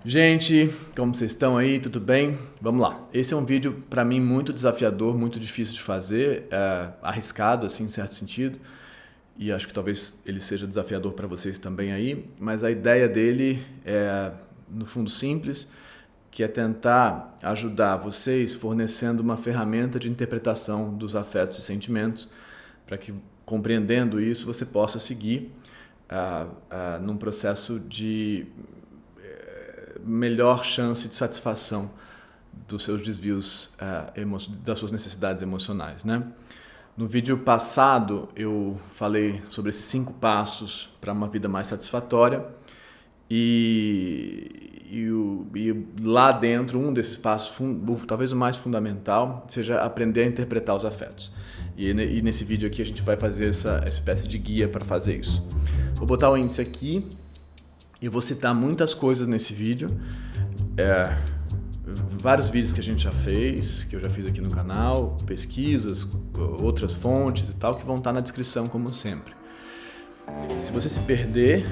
Gente, como vocês estão aí? Tudo bem? Vamos lá. Esse é um vídeo para mim muito desafiador, muito difícil de fazer, arriscado assim em certo sentido, e acho que talvez ele seja desafiador para vocês também aí, mas a ideia dele é no fundo simples, que é tentar ajudar vocês fornecendo uma ferramenta de interpretação dos afetos e sentimentos, para que compreendendo isso você possa seguir num processo de melhor chance de satisfação dos seus desvios, das suas necessidades emocionais, né? No vídeo passado eu falei sobre esses 5 passos para uma vida mais satisfatória e lá dentro um desses passos, talvez o mais fundamental, seja aprender a interpretar os afetos. E nesse vídeo aqui a gente vai fazer essa espécie de guia para fazer isso. Vou botar o índice aqui. Eu vou citar muitas coisas nesse vídeo, vários vídeos que a gente já fez, que eu já fiz aqui no canal, pesquisas, outras fontes e tal, que vão estar na descrição como sempre. Se você se perder,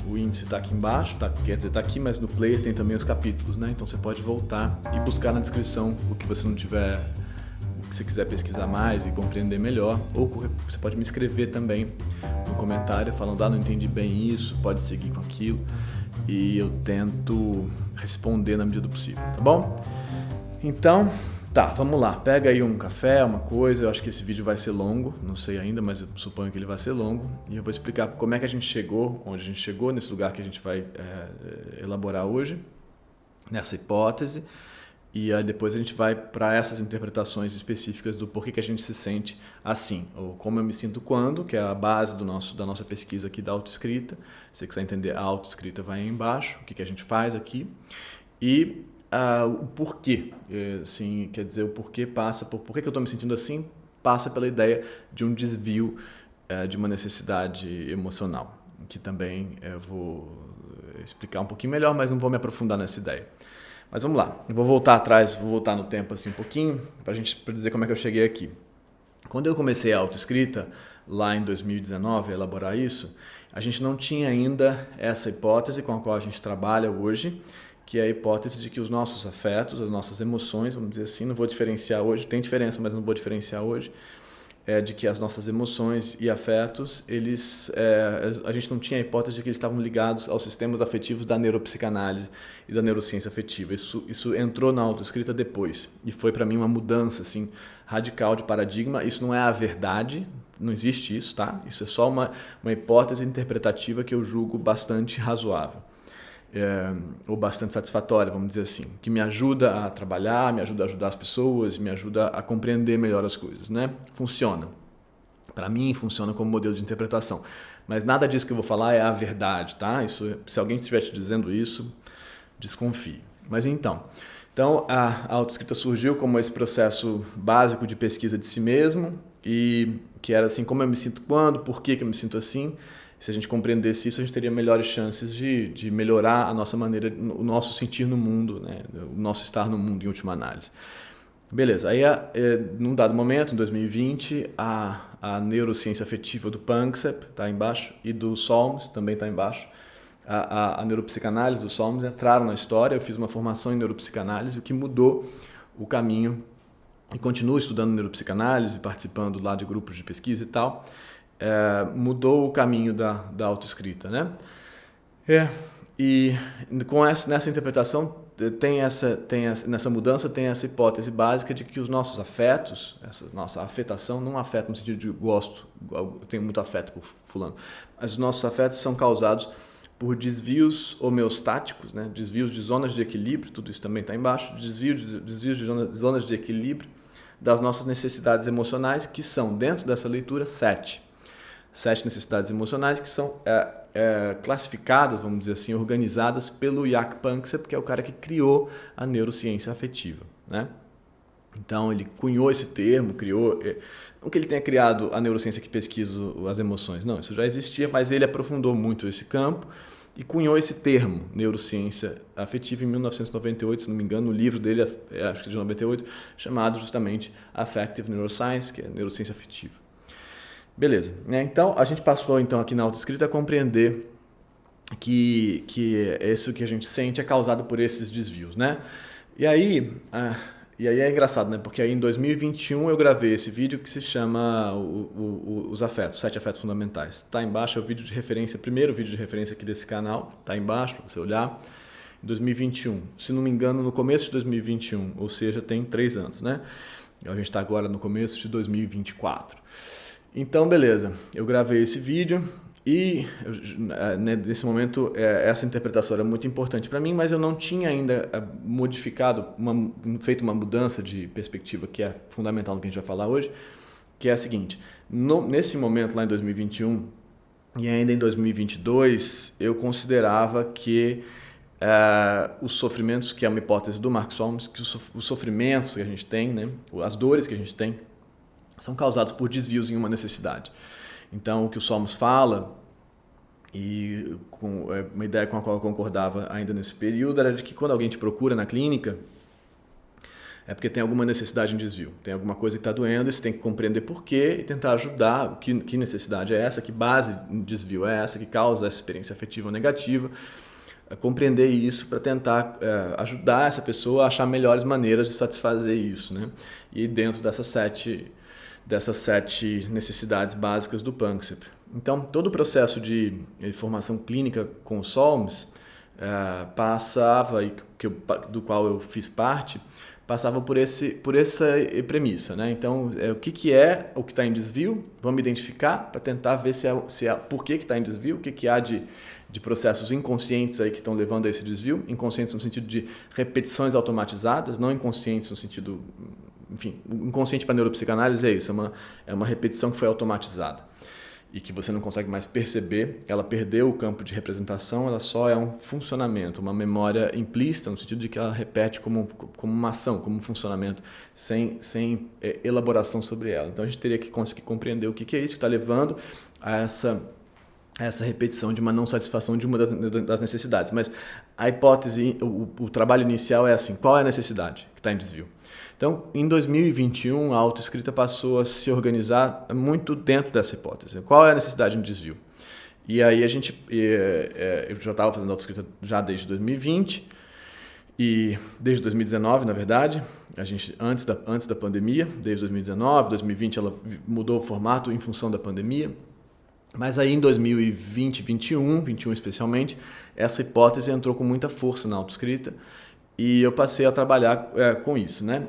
o índice está aqui embaixo, quer dizer, está aqui, mas no player tem também os capítulos, né? Então você pode voltar e buscar na descrição o que você não tiver, o que você quiser pesquisar mais e compreender melhor, ou você pode me escrever também no comentário falando, não entendi bem isso, pode seguir com aquilo, e eu tento responder na medida do possível, tá bom? Então, tá, vamos lá, pega aí um café, uma coisa, eu acho que esse vídeo vai ser longo, não sei ainda, mas eu suponho que ele vai ser longo, e eu vou explicar como é que a gente chegou, onde a gente chegou, nesse lugar que a gente vai elaborar hoje, nessa hipótese. E aí depois a gente vai para essas interpretações específicas do porquê que a gente se sente assim, ou como eu me sinto quando, que é a base da nossa pesquisa aqui da autoescrita. Se você quiser entender a autoescrita, vai aí embaixo, o que a gente faz aqui. E o porquê, assim, quer dizer, o porquê passa por que eu estou me sentindo assim, passa pela ideia de um desvio de uma necessidade emocional, que também eu vou explicar um pouquinho melhor, mas não vou me aprofundar nessa ideia. Mas vamos lá, eu vou voltar atrás, vou voltar no tempo assim um pouquinho, para dizer como é que eu cheguei aqui. Quando eu comecei a autoescrita, lá em 2019, a elaborar isso, a gente não tinha ainda essa hipótese com a qual a gente trabalha hoje, que é a hipótese de que os nossos afetos, as nossas emoções, vamos dizer assim, não vou diferenciar hoje, tem diferença, mas não vou diferenciar hoje, de que as nossas emoções e afetos, a gente não tinha a hipótese de que eles estavam ligados aos sistemas afetivos da neuropsicanálise e da neurociência afetiva. Isso entrou na autoescrita depois e foi para mim uma mudança assim, radical de paradigma. Isso não é a verdade, não existe isso, tá? Isso é só uma hipótese interpretativa que eu julgo bastante razoável. Ou bastante satisfatória, vamos dizer assim, que me ajuda a trabalhar, me ajuda a ajudar as pessoas, me ajuda a compreender melhor as coisas, né? Funciona. Para mim, funciona como modelo de interpretação. Mas nada disso que eu vou falar é a verdade, tá? Se alguém estiver te dizendo isso, desconfie. Mas então a autoescrita surgiu como esse processo básico de pesquisa de si mesmo e que era assim, como eu me sinto quando, por que eu me sinto assim. Se a gente compreendesse isso, a gente teria melhores chances de melhorar a nossa maneira, o nosso sentir no mundo, né? O nosso estar no mundo, em última análise. Beleza, aí num dado momento, em 2020, a neurociência afetiva do Panksepp está embaixo e do Solms também está embaixo. A neuropsicanálise do Solms entraram na história, eu fiz uma formação em neuropsicanálise, o que mudou o caminho, e continuo estudando neuropsicanálise, participando lá de grupos de pesquisa e tal, mudou o caminho da autoescrita, né? E nessa interpretação nessa mudança tem essa hipótese básica de que os nossos afetos, essa nossa afetação, não afeta no sentido de gosto, eu tenho muito afeto por fulano, mas os nossos afetos são causados por desvios homeostáticos, né? Desvios de zonas de equilíbrio, tudo isso também está embaixo, desvios de zonas de equilíbrio das nossas necessidades emocionais, que são, dentro dessa leitura, 7 necessidades emocionais que são classificadas, vamos dizer assim, organizadas pelo Jaak Panksepp, que é o cara que criou a neurociência afetiva, né? Então ele cunhou esse termo, criou, não que ele tenha criado a neurociência que pesquisa as emoções, não, isso já existia, mas ele aprofundou muito esse campo e cunhou esse termo, neurociência afetiva, em 1998, se não me engano, no livro dele, acho que de 98, chamado justamente Affective Neuroscience, que é neurociência afetiva. Beleza, né? Então a gente passou então aqui na autoescrita a compreender que isso que a gente sente é causado por esses desvios, né? E aí é engraçado, né? Porque aí em 2021 eu gravei esse vídeo que se chama Os Afetos, 7 Afetos Fundamentais. Tá embaixo, é o vídeo de referência, primeiro vídeo de referência aqui desse canal, tá embaixo para você olhar. Em 2021, se não me engano, no começo de 2021, ou seja, tem 3 anos, né? A gente está agora no começo de 2024. Então, beleza, eu gravei esse vídeo. E nesse momento essa interpretação era muito importante para mim, mas eu não tinha ainda feito uma mudança de perspectiva que é fundamental no que a gente vai falar hoje, que é a seguinte: nesse momento lá em 2021 e ainda em 2022, eu considerava que os sofrimentos, que é uma hipótese do Mark Solms, que os sofrimentos que a gente tem, né, as dores que a gente tem, são causados por desvios em uma necessidade. Então, o que o Solms fala, e uma ideia com a qual eu concordava ainda nesse período, era de que quando alguém te procura na clínica, é porque tem alguma necessidade em desvio, tem alguma coisa que está doendo, e você tem que compreender por quê e tentar ajudar, que necessidade é essa, que base de desvio é essa, que causa essa experiência afetiva ou negativa, compreender isso para tentar ajudar essa pessoa a achar melhores maneiras de satisfazer isso, né? E dentro dessas sete necessidades básicas do Panksepp. Então, todo o processo de formação clínica com o Solms passava, do qual eu fiz parte, passava por essa premissa, né? Então, o que é o que está em desvio? Vamos identificar para tentar ver por que está em desvio, o que há de processos inconscientes aí que estão levando a esse desvio. Inconscientes no sentido de repetições automatizadas, não inconscientes no sentido... Enfim, inconsciente para a neuropsicanálise é isso, é uma repetição que foi automatizada e que você não consegue mais perceber, ela perdeu o campo de representação, ela só é um funcionamento, uma memória implícita, no sentido de que ela repete como uma ação, como um funcionamento, sem elaboração sobre ela. Então a gente teria que conseguir compreender o que é isso que está levando a essa repetição de uma não satisfação de uma das necessidades. Mas a hipótese, o trabalho inicial é assim: qual é a necessidade que está em desvio? Então, em 2021, a autoescrita passou a se organizar muito dentro dessa hipótese. Qual é a necessidade em desvio? E aí eu já estava fazendo autoescrita já desde 2020 e desde 2019, na verdade, antes da pandemia, desde 2019, 2020 ela mudou o formato em função da pandemia. Mas aí em 2020, 21 especialmente, essa hipótese entrou com muita força na autoescrita e eu passei a trabalhar com isso, né?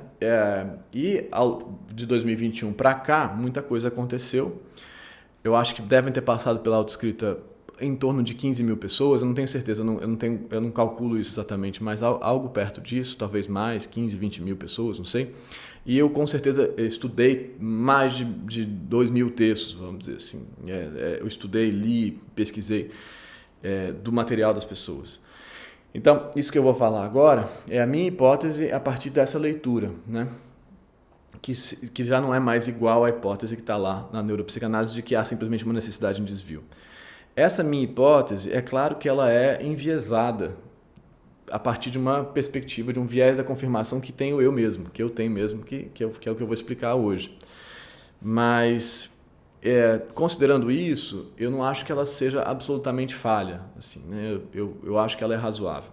De 2021 para cá, muita coisa aconteceu. Eu acho que devem ter passado pela autoescrita em torno de 15 mil pessoas, eu não tenho certeza, eu não calculo isso exatamente, mas algo perto disso, talvez mais, 15, 20 mil pessoas, não sei. E eu com certeza estudei mais de 2 mil textos, vamos dizer assim. Eu estudei, li, pesquisei do material das pessoas. Então, isso que eu vou falar agora é a minha hipótese a partir dessa leitura, né? Que já não é mais igual à hipótese que está lá na neuropsicanálise de que há simplesmente uma necessidade em desvio. Essa minha hipótese, é claro que ela é enviesada a partir de uma perspectiva, de um viés da confirmação que tenho eu mesmo, que eu tenho mesmo, que é o que eu vou explicar hoje. Mas, considerando isso, eu não acho que ela seja absolutamente falha, assim, né? Eu acho que ela é razoável.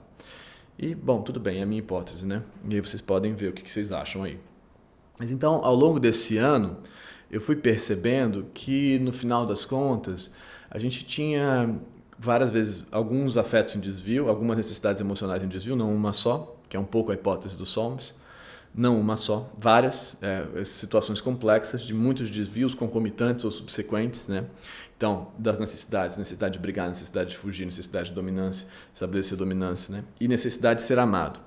E, bom, tudo bem, é a minha hipótese, né? E aí vocês podem ver o que vocês acham aí. Mas então, ao longo desse ano, eu fui percebendo que, no final das contas, a gente tinha várias vezes alguns afetos em desvio, algumas necessidades emocionais em desvio, não uma só, que é um pouco a hipótese do Solms, não uma só, várias situações complexas de muitos desvios concomitantes ou subsequentes, né? Então, das necessidades, necessidade de brigar, necessidade de fugir, necessidade de dominância, estabelecer dominância, né? E necessidade de ser amado.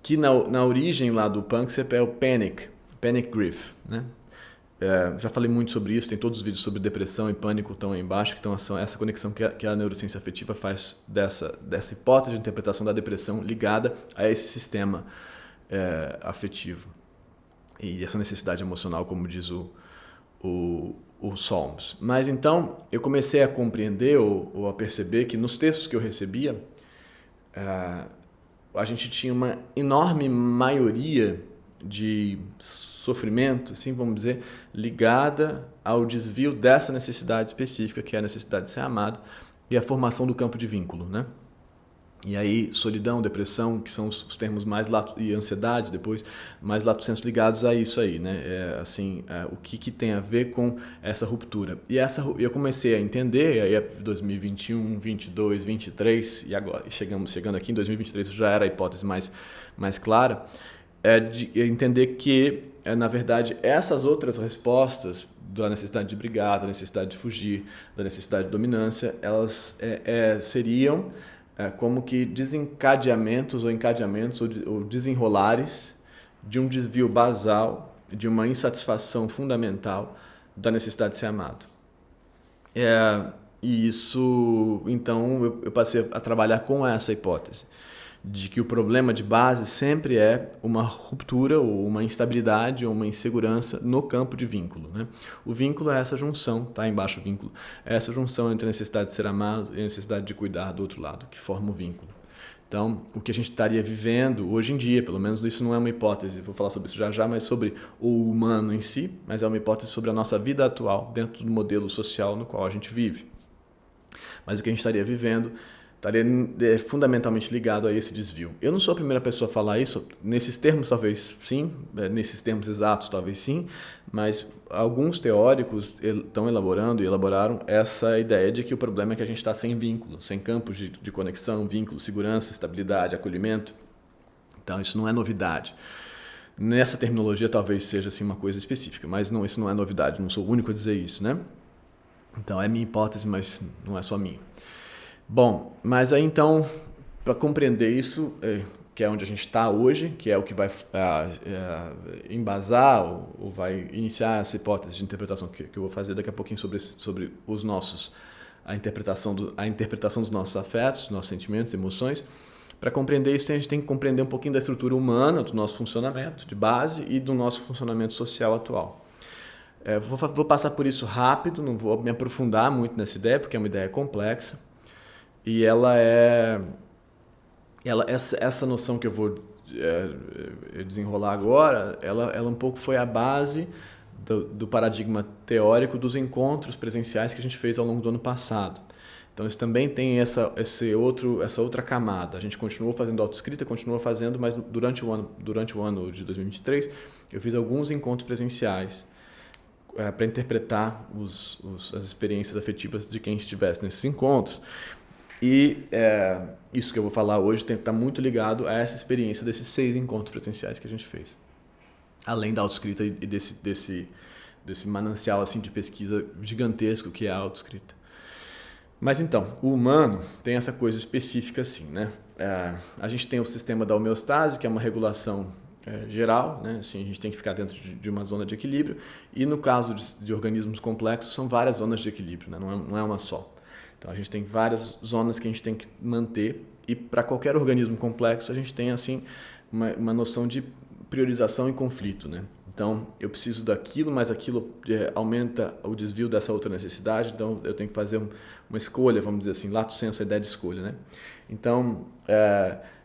Que na origem lá do Panksepp é o panic grief, né? Já falei muito sobre isso, tem todos os vídeos sobre depressão e pânico estão aí embaixo, que estão essa conexão que a neurociência afetiva faz dessa hipótese de interpretação da depressão ligada a esse sistema afetivo e essa necessidade emocional, como diz o Solms. Mas então eu comecei a compreender ou a perceber que nos textos que eu recebia a gente tinha uma enorme maioria de sofrimento, assim vamos dizer, ligada ao desvio dessa necessidade específica, que é a necessidade de ser amado, e a formação do campo de vínculo, né? E aí, solidão, depressão, que são os termos mais e ansiedade, depois, mais lato sensu ligados a isso aí, né? O que tem a ver com essa ruptura. E eu comecei a entender, aí 2021, 22, 23, e agora, chegando aqui em 2023, já era a hipótese mais clara, de entender que, na verdade, essas outras respostas da necessidade de brigar, da necessidade de fugir, da necessidade de dominância, elas seriam como que desencadeamentos ou encadeamentos ou desenrolares de um desvio basal, de uma insatisfação fundamental da necessidade de ser amado. E isso, então, eu passei a trabalhar com essa hipótese, de que o problema de base sempre é uma ruptura ou uma instabilidade ou uma insegurança no campo de vínculo, né? O vínculo é essa junção, tá embaixo o vínculo, é essa junção entre a necessidade de ser amado e a necessidade de cuidar do outro lado, que forma o vínculo. Então, o que a gente estaria vivendo hoje em dia, pelo menos isso não é uma hipótese, vou falar sobre isso já, mas sobre o humano em si, mas é uma hipótese sobre a nossa vida atual dentro do modelo social no qual a gente vive. Mas o que a gente estaria vivendo estaria fundamentalmente ligado a esse desvio. Eu não sou a primeira pessoa a falar isso, nesses termos talvez sim, nesses termos exatos talvez sim, mas alguns teóricos estão elaboraram essa ideia de que o problema é que a gente está sem vínculo, sem campos de conexão, vínculo, segurança, estabilidade, acolhimento. Então isso não é novidade. Nessa terminologia talvez seja assim, uma coisa específica, mas não, isso não é novidade, não sou o único a dizer isso, né? Então é minha hipótese, mas não é só minha. Bom, mas aí então, para compreender isso, que é onde a gente está hoje, que é o que vai embasar ou vai iniciar essa hipótese de interpretação que eu vou fazer daqui a pouquinho sobre os nossos, a interpretação dos nossos afetos, nossos sentimentos, emoções. Para compreender isso, a gente tem que compreender um pouquinho da estrutura humana, do nosso funcionamento de base e do nosso funcionamento social atual. Vou passar por isso rápido, não vou me aprofundar muito nessa ideia, porque é uma ideia complexa. E essa noção que eu vou desenrolar agora, ela um pouco foi a base do paradigma teórico dos encontros presenciais que a gente fez ao longo do ano passado. Então isso também tem essa outra camada. A gente continuou fazendo autoescrita, continuou fazendo, mas durante o ano de 2023 eu fiz alguns encontros presenciais para interpretar as experiências afetivas de quem estivesse nesses encontros. E isso que eu vou falar hoje está muito ligado a essa experiência desses 6 encontros presenciais que a gente fez. Além da autoescrita e desse manancial assim, de pesquisa gigantesco que é a autoescrita. Mas então, o humano tem essa coisa específica assim, né? A gente tem o sistema da homeostase, que é uma regulação geral, né? Assim, a gente tem que ficar dentro de uma zona de equilíbrio. E no caso de organismos complexos, são várias zonas de equilíbrio, né? Não é uma só. Então a gente tem várias zonas que a gente tem que manter e para qualquer organismo complexo a gente tem assim uma noção de priorização e conflito, né? Então eu preciso daquilo, mas aquilo aumenta o desvio dessa outra necessidade, então eu tenho que fazer uma escolha, vamos dizer assim, lato sensu, a ideia de escolha, né? Então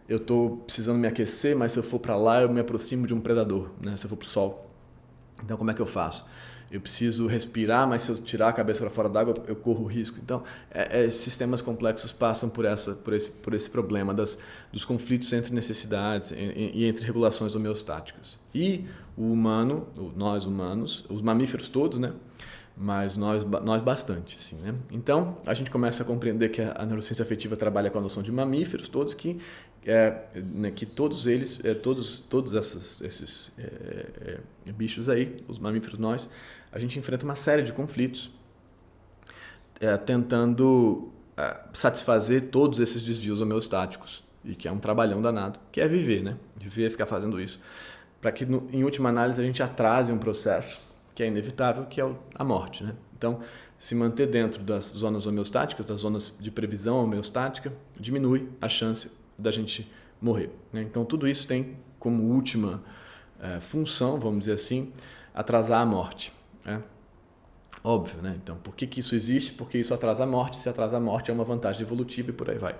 eu estou precisando me aquecer, mas se eu for para lá eu me aproximo de um predador, né? Se eu for para o sol. Então como é que eu faço? Eu preciso respirar, mas se eu tirar a cabeça para fora d'água, eu corro risco. Então, sistemas complexos passam por esse problema dos conflitos entre necessidades e entre regulações homeostáticas. E o humano, nós humanos, os mamíferos todos, né? Mas nós bastante, assim, né? Então, a gente começa a compreender que a neurociência afetiva trabalha com a noção de mamíferos todos, que todos eles, todos esses bichos aí, os mamíferos nós, a gente enfrenta uma série de conflitos tentando satisfazer todos esses desvios homeostáticos, e que é um trabalhão danado, que é viver, né? Viver é ficar fazendo isso, para que em última análise a gente atrase um processo que é inevitável, que é a morte, né? Então, se manter dentro das zonas homeostáticas, das zonas de previsão homeostática, diminui a chance da gente morrer, né? Então, tudo isso tem como última função, vamos dizer assim, atrasar a morte, né? Óbvio, né? Então, por que isso existe? Porque isso atrasa a morte. Se atrasa a morte, é uma vantagem evolutiva e por aí vai.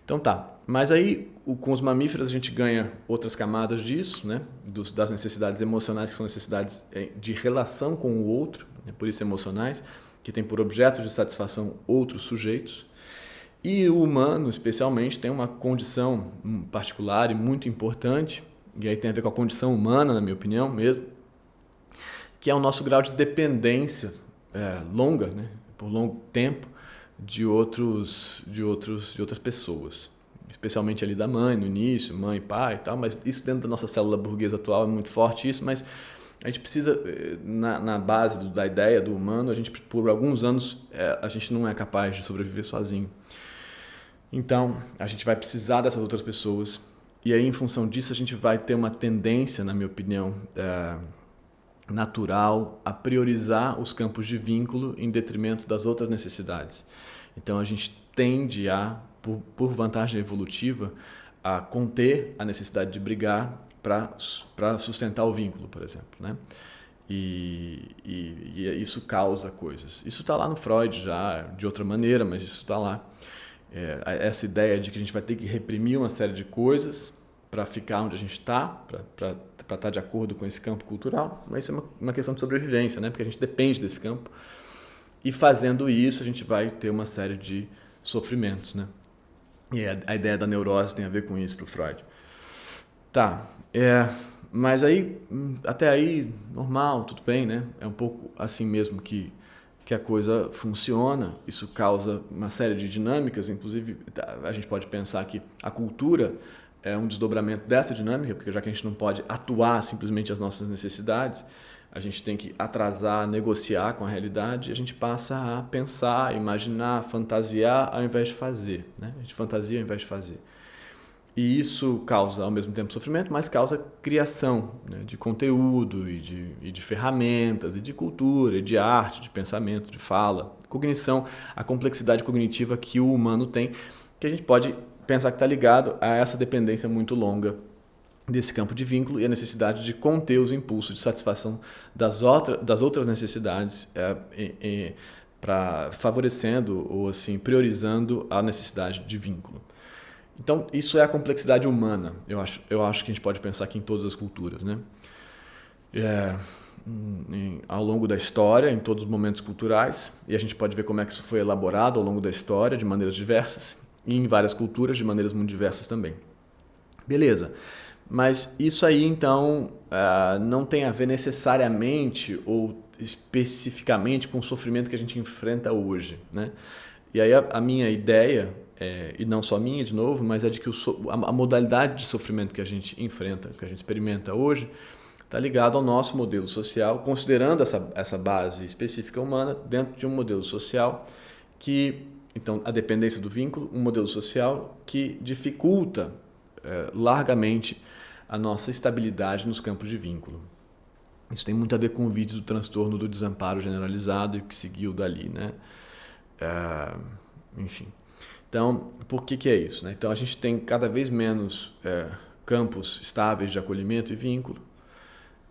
Então tá, mas aí com os mamíferos a gente ganha outras camadas disso, né? Das necessidades emocionais, que são necessidades de relação com o outro, né? Por isso emocionais, que tem por objeto de satisfação outros sujeitos. E o humano, especialmente, tem uma condição particular e muito importante, e aí tem a ver com a condição humana, na minha opinião mesmo, que é o nosso grau de dependência longa, né, por longo tempo, de outras pessoas. Especialmente ali da mãe, no início, mãe, pai e tal, mas isso dentro da nossa célula burguesa atual é muito forte isso, mas a gente precisa, na base da ideia do humano, a gente por alguns anos a gente não é capaz de sobreviver sozinho. Então, a gente vai precisar dessas outras pessoas, e aí em função disso a gente vai ter uma tendência, na minha opinião, natural a priorizar os campos de vínculo em detrimento das outras necessidades. Então a gente tende a, por vantagem evolutiva, a conter a necessidade de brigar para sustentar o vínculo, por exemplo, né? E isso causa coisas. Isso está lá no Freud já, de outra maneira, mas isso está lá. Essa ideia de que a gente vai ter que reprimir uma série de coisas para ficar onde a gente está, para estar de acordo com esse campo cultural, mas isso é uma questão de sobrevivência, né? Porque a gente depende desse campo. E fazendo isso, a gente vai ter uma série de sofrimentos, né? E a ideia da neurose tem a ver com isso para o Freud. Tá, mas aí, até aí, normal, tudo bem, né? É um pouco assim mesmo que a coisa funciona. Isso causa uma série de dinâmicas, inclusive a gente pode pensar que a cultura é um desdobramento dessa dinâmica, porque já que a gente não pode atuar simplesmente as nossas necessidades, a gente tem que atrasar, negociar com a realidade, e a gente passa a pensar, imaginar, fantasiar ao invés de fazer, né? A gente fantasia ao invés de fazer. E isso causa, ao mesmo tempo, sofrimento, mas causa criação, né, de conteúdo e de ferramentas, e de cultura, e de arte, de pensamento, de fala, cognição, a complexidade cognitiva que o humano tem, que a gente pode pensar que está ligado a essa dependência muito longa desse campo de vínculo e a necessidade de conter os impulsos de satisfação das outras necessidades, favorecendo ou assim, priorizando a necessidade de vínculo. Então, isso é a complexidade humana. Eu acho que a gente pode pensar aqui em todas as culturas, né? Ao longo da história, em todos os momentos culturais, e a gente pode ver como é que isso foi elaborado ao longo da história de maneiras diversas, e em várias culturas de maneiras muito diversas também. Beleza. Mas isso aí, então, não tem a ver necessariamente ou especificamente com o sofrimento que a gente enfrenta hoje, né? E aí a minha ideia, e não só minha, de novo, mas é de que a modalidade de sofrimento que a gente enfrenta, que a gente experimenta hoje, está ligado ao nosso modelo social, considerando essa base específica humana dentro de um modelo social que, então, a dependência do vínculo, um modelo social que dificulta largamente a nossa estabilidade nos campos de vínculo. Isso tem muito a ver com o vídeo do transtorno do desamparo generalizado e o que seguiu dali, né? Enfim. Então, por que é isso, né? Então, a gente tem cada vez menos campos estáveis de acolhimento e vínculo,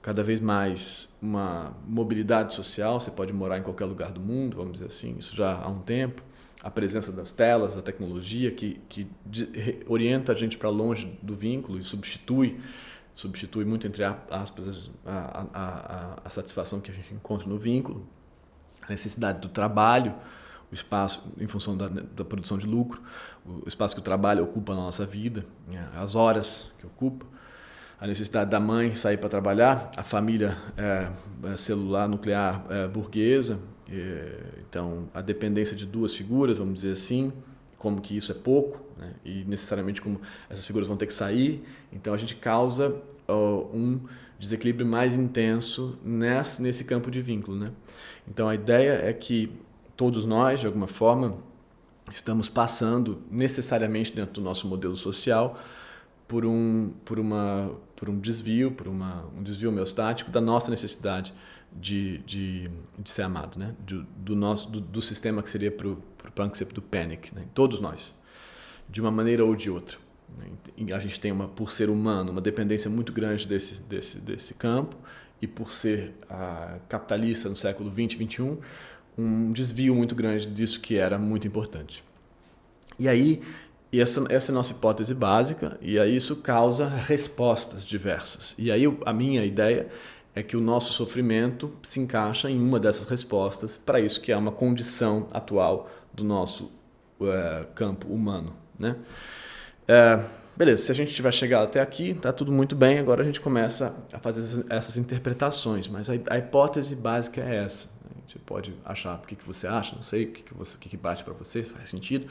cada vez mais uma mobilidade social, você pode morar em qualquer lugar do mundo, vamos dizer assim, isso já há um tempo. A presença das telas, da tecnologia que orienta a gente para longe do vínculo e substitui muito, entre aspas, a satisfação que a gente encontra no vínculo, a necessidade do trabalho, o espaço em função da produção de lucro, o espaço que o trabalho ocupa na nossa vida, as horas que ocupa, a necessidade da mãe sair para trabalhar, a família celular nuclear burguesa. Então, a dependência de duas figuras, vamos dizer assim, como que isso é pouco, né? E necessariamente como essas figuras vão ter que sair, então a gente causa um desequilíbrio mais intenso nesse campo de vínculo, né? Então, a ideia é que todos nós, de alguma forma, estamos passando necessariamente dentro do nosso modelo social por um desvio, um desvio homeostático da nossa necessidade de ser amado, né? Do sistema que seria para o conceito do panic, né? Todos nós, de uma maneira ou de outra. A gente tem, por ser humano, uma dependência muito grande desse campo, e por ser capitalista no século 20, 21, um desvio muito grande disso que era muito importante. E aí, essa é a nossa hipótese básica, e aí isso causa respostas diversas. E aí a minha ideia é que o nosso sofrimento se encaixa em uma dessas respostas para isso que é uma condição atual do nosso campo humano, né? Beleza, se a gente tiver chegado até aqui, está tudo muito bem, agora a gente começa a fazer essas interpretações, mas a hipótese básica é essa. Você pode achar o que você acha, não sei, o que bate para você, faz sentido,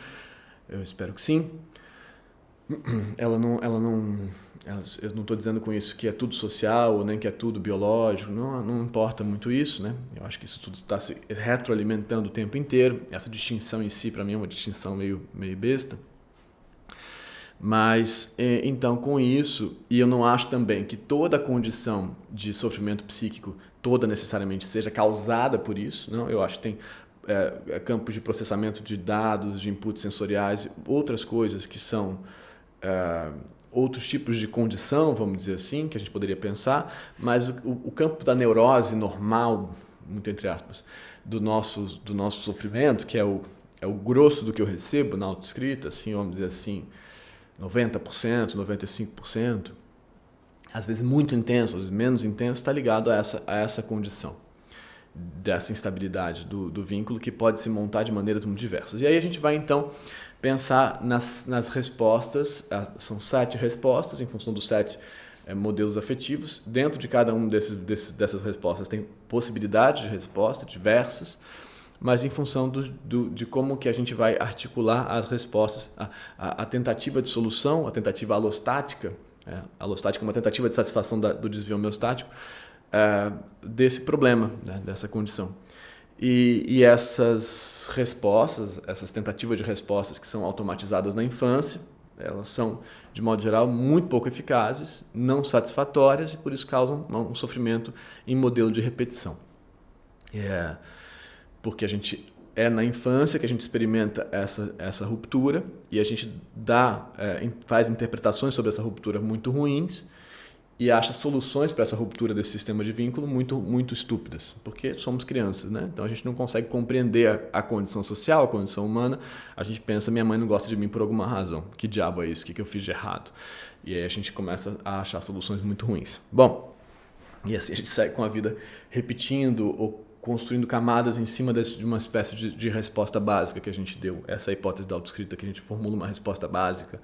eu espero que sim. Eu não estou dizendo com isso que é tudo social ou nem que é tudo biológico, não importa muito isso, né? Eu acho que isso tudo está se retroalimentando o tempo inteiro. Essa distinção em si, para mim, é uma distinção meio besta. Mas, então, com isso, e eu não acho também que toda condição de sofrimento psíquico, toda necessariamente seja causada por isso, não? Eu acho que tem campos de processamento de dados, de inputs sensoriais, outras coisas que são outros tipos de condição, vamos dizer assim, que a gente poderia pensar, mas o campo da neurose normal, muito entre aspas, do nosso sofrimento, que é o grosso do que eu recebo na autoescrita, assim, vamos dizer assim, 90%, 95%, às vezes muito intenso, às vezes menos intenso, está ligado a essa condição dessa instabilidade do vínculo, que pode se montar de maneiras muito diversas. E aí a gente vai, então, pensar nas respostas. São 7 respostas, em função dos 7 modelos afetivos. Dentro de cada um dessas respostas tem possibilidades de resposta diversas, mas em função de como que a gente vai articular as respostas, a tentativa de solução, a tentativa alostática. Alostática é uma tentativa de satisfação do desvio homeostático, desse problema, né, dessa condição. E essas respostas, essas tentativas de respostas que são automatizadas na infância, elas são, de modo geral, muito pouco eficazes, não satisfatórias e por isso causam um sofrimento em modelo de repetição. Porque a gente na infância que a gente experimenta essa ruptura e a gente faz interpretações sobre essa ruptura muito ruins e acha soluções para essa ruptura desse sistema de vínculo muito, muito estúpidas, porque somos crianças, né? Então a gente não consegue compreender a condição social, a condição humana. A gente pensa, minha mãe não gosta de mim por alguma razão. Que diabo é isso? O que eu fiz de errado? E aí a gente começa a achar soluções muito ruins. Bom, e assim a gente segue com a vida repetindo ou construindo camadas em cima de uma espécie de resposta básica que a gente deu. Essa é a hipótese da autoescrita, que a gente formula uma resposta básica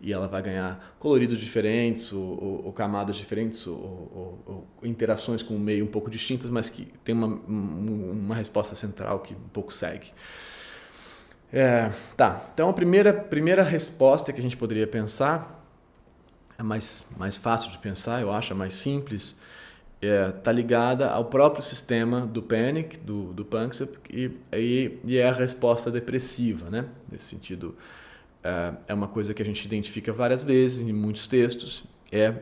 e ela vai ganhar coloridos diferentes ou camadas diferentes ou interações com o meio um pouco distintas, mas que tem uma resposta central que um pouco segue. Então a primeira resposta que a gente poderia pensar é mais fácil de pensar, eu acho, é mais simples, está ligada ao próprio sistema do Panic, do Panksepp, e é a resposta depressiva, né? Nesse sentido, é uma coisa que a gente identifica várias vezes em muitos textos, é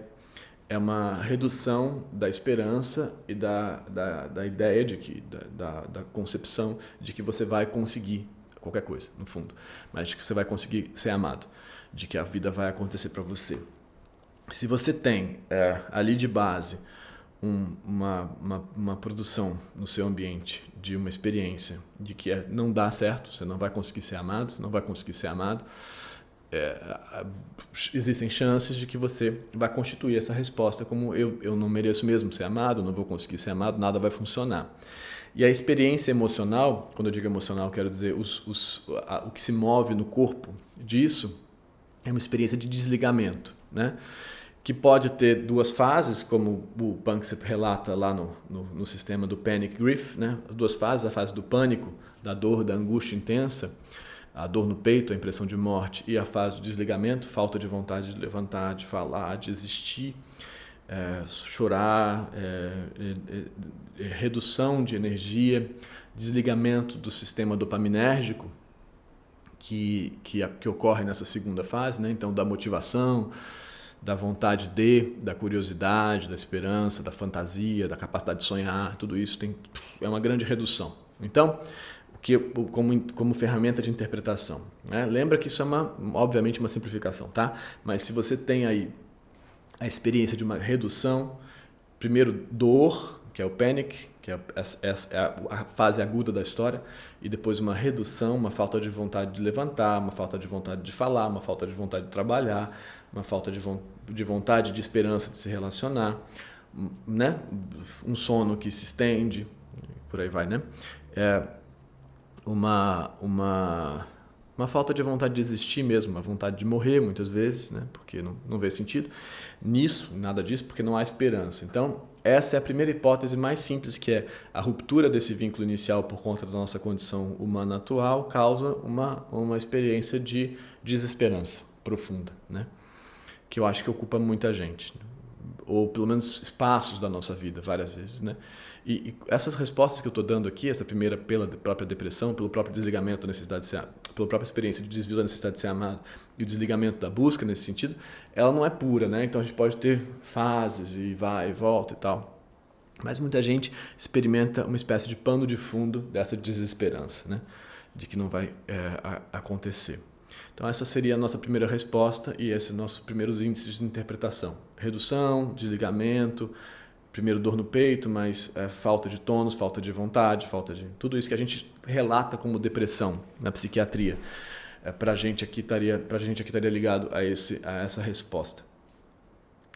uma redução da esperança e da ideia da concepção de que você vai conseguir qualquer coisa, no fundo, mas de que você vai conseguir ser amado, de que a vida vai acontecer para você. Se você tem ali de base uma produção no seu ambiente de uma experiência de que não dá certo, você não vai conseguir ser amado, existem chances de que você vai constituir essa resposta como eu não mereço mesmo ser amado, não vou conseguir ser amado, nada vai funcionar. E a experiência emocional, quando eu digo emocional, quero dizer o que se move no corpo disso, é uma experiência de desligamento, né? Que pode ter 2 fases, como o Panksepp relata lá no sistema do Panic Grief, né? As 2 fases, a fase do pânico, da dor, da angústia intensa, a dor no peito, a impressão de morte, e a fase do desligamento, falta de vontade de levantar, de falar, de existir, chorar, redução de energia, desligamento do sistema dopaminérgico, que ocorre nessa segunda fase, né? Então, da motivação, da vontade da curiosidade, da esperança, da fantasia, da capacidade de sonhar, tudo isso é uma grande redução. Então, como ferramenta de interpretação, né? Lembra que isso é obviamente uma simplificação, tá? Mas se você tem aí a experiência de uma redução, primeiro dor, que é o panic, que é a fase aguda da história, e depois uma redução, uma falta de vontade de levantar, uma falta de vontade de falar, uma falta de vontade de trabalhar, uma falta de vontade, de esperança de se relacionar, né? Um sono que se estende, por aí vai, né? uma falta de vontade de existir mesmo, uma vontade de morrer muitas vezes, né? Porque não vê sentido nisso, nada disso, porque não há esperança. Então, essa é a primeira hipótese mais simples, que é a ruptura desse vínculo inicial por conta da nossa condição humana atual causa uma experiência de desesperança profunda, né? Que eu acho que ocupa muita gente, ou pelo menos espaços da nossa vida, várias vezes, né? E essas respostas que eu estou dando aqui, essa primeira pela própria depressão, pelo próprio desligamento da necessidade de ser, pela própria experiência de desvio da necessidade de ser amado e o desligamento da busca nesse sentido, ela não é pura, né? Então a gente pode ter fases e vai e volta e tal, mas muita gente experimenta uma espécie de pano de fundo dessa desesperança, né? De que não vai acontecer. Então essa seria a nossa primeira resposta e esses nossos primeiros índices de interpretação. Redução, desligamento, primeiro dor no peito, mas falta de tônus, falta de vontade, falta de... Tudo isso que a gente relata como depressão na psiquiatria. Para a gente aqui estaria ligado a essa resposta.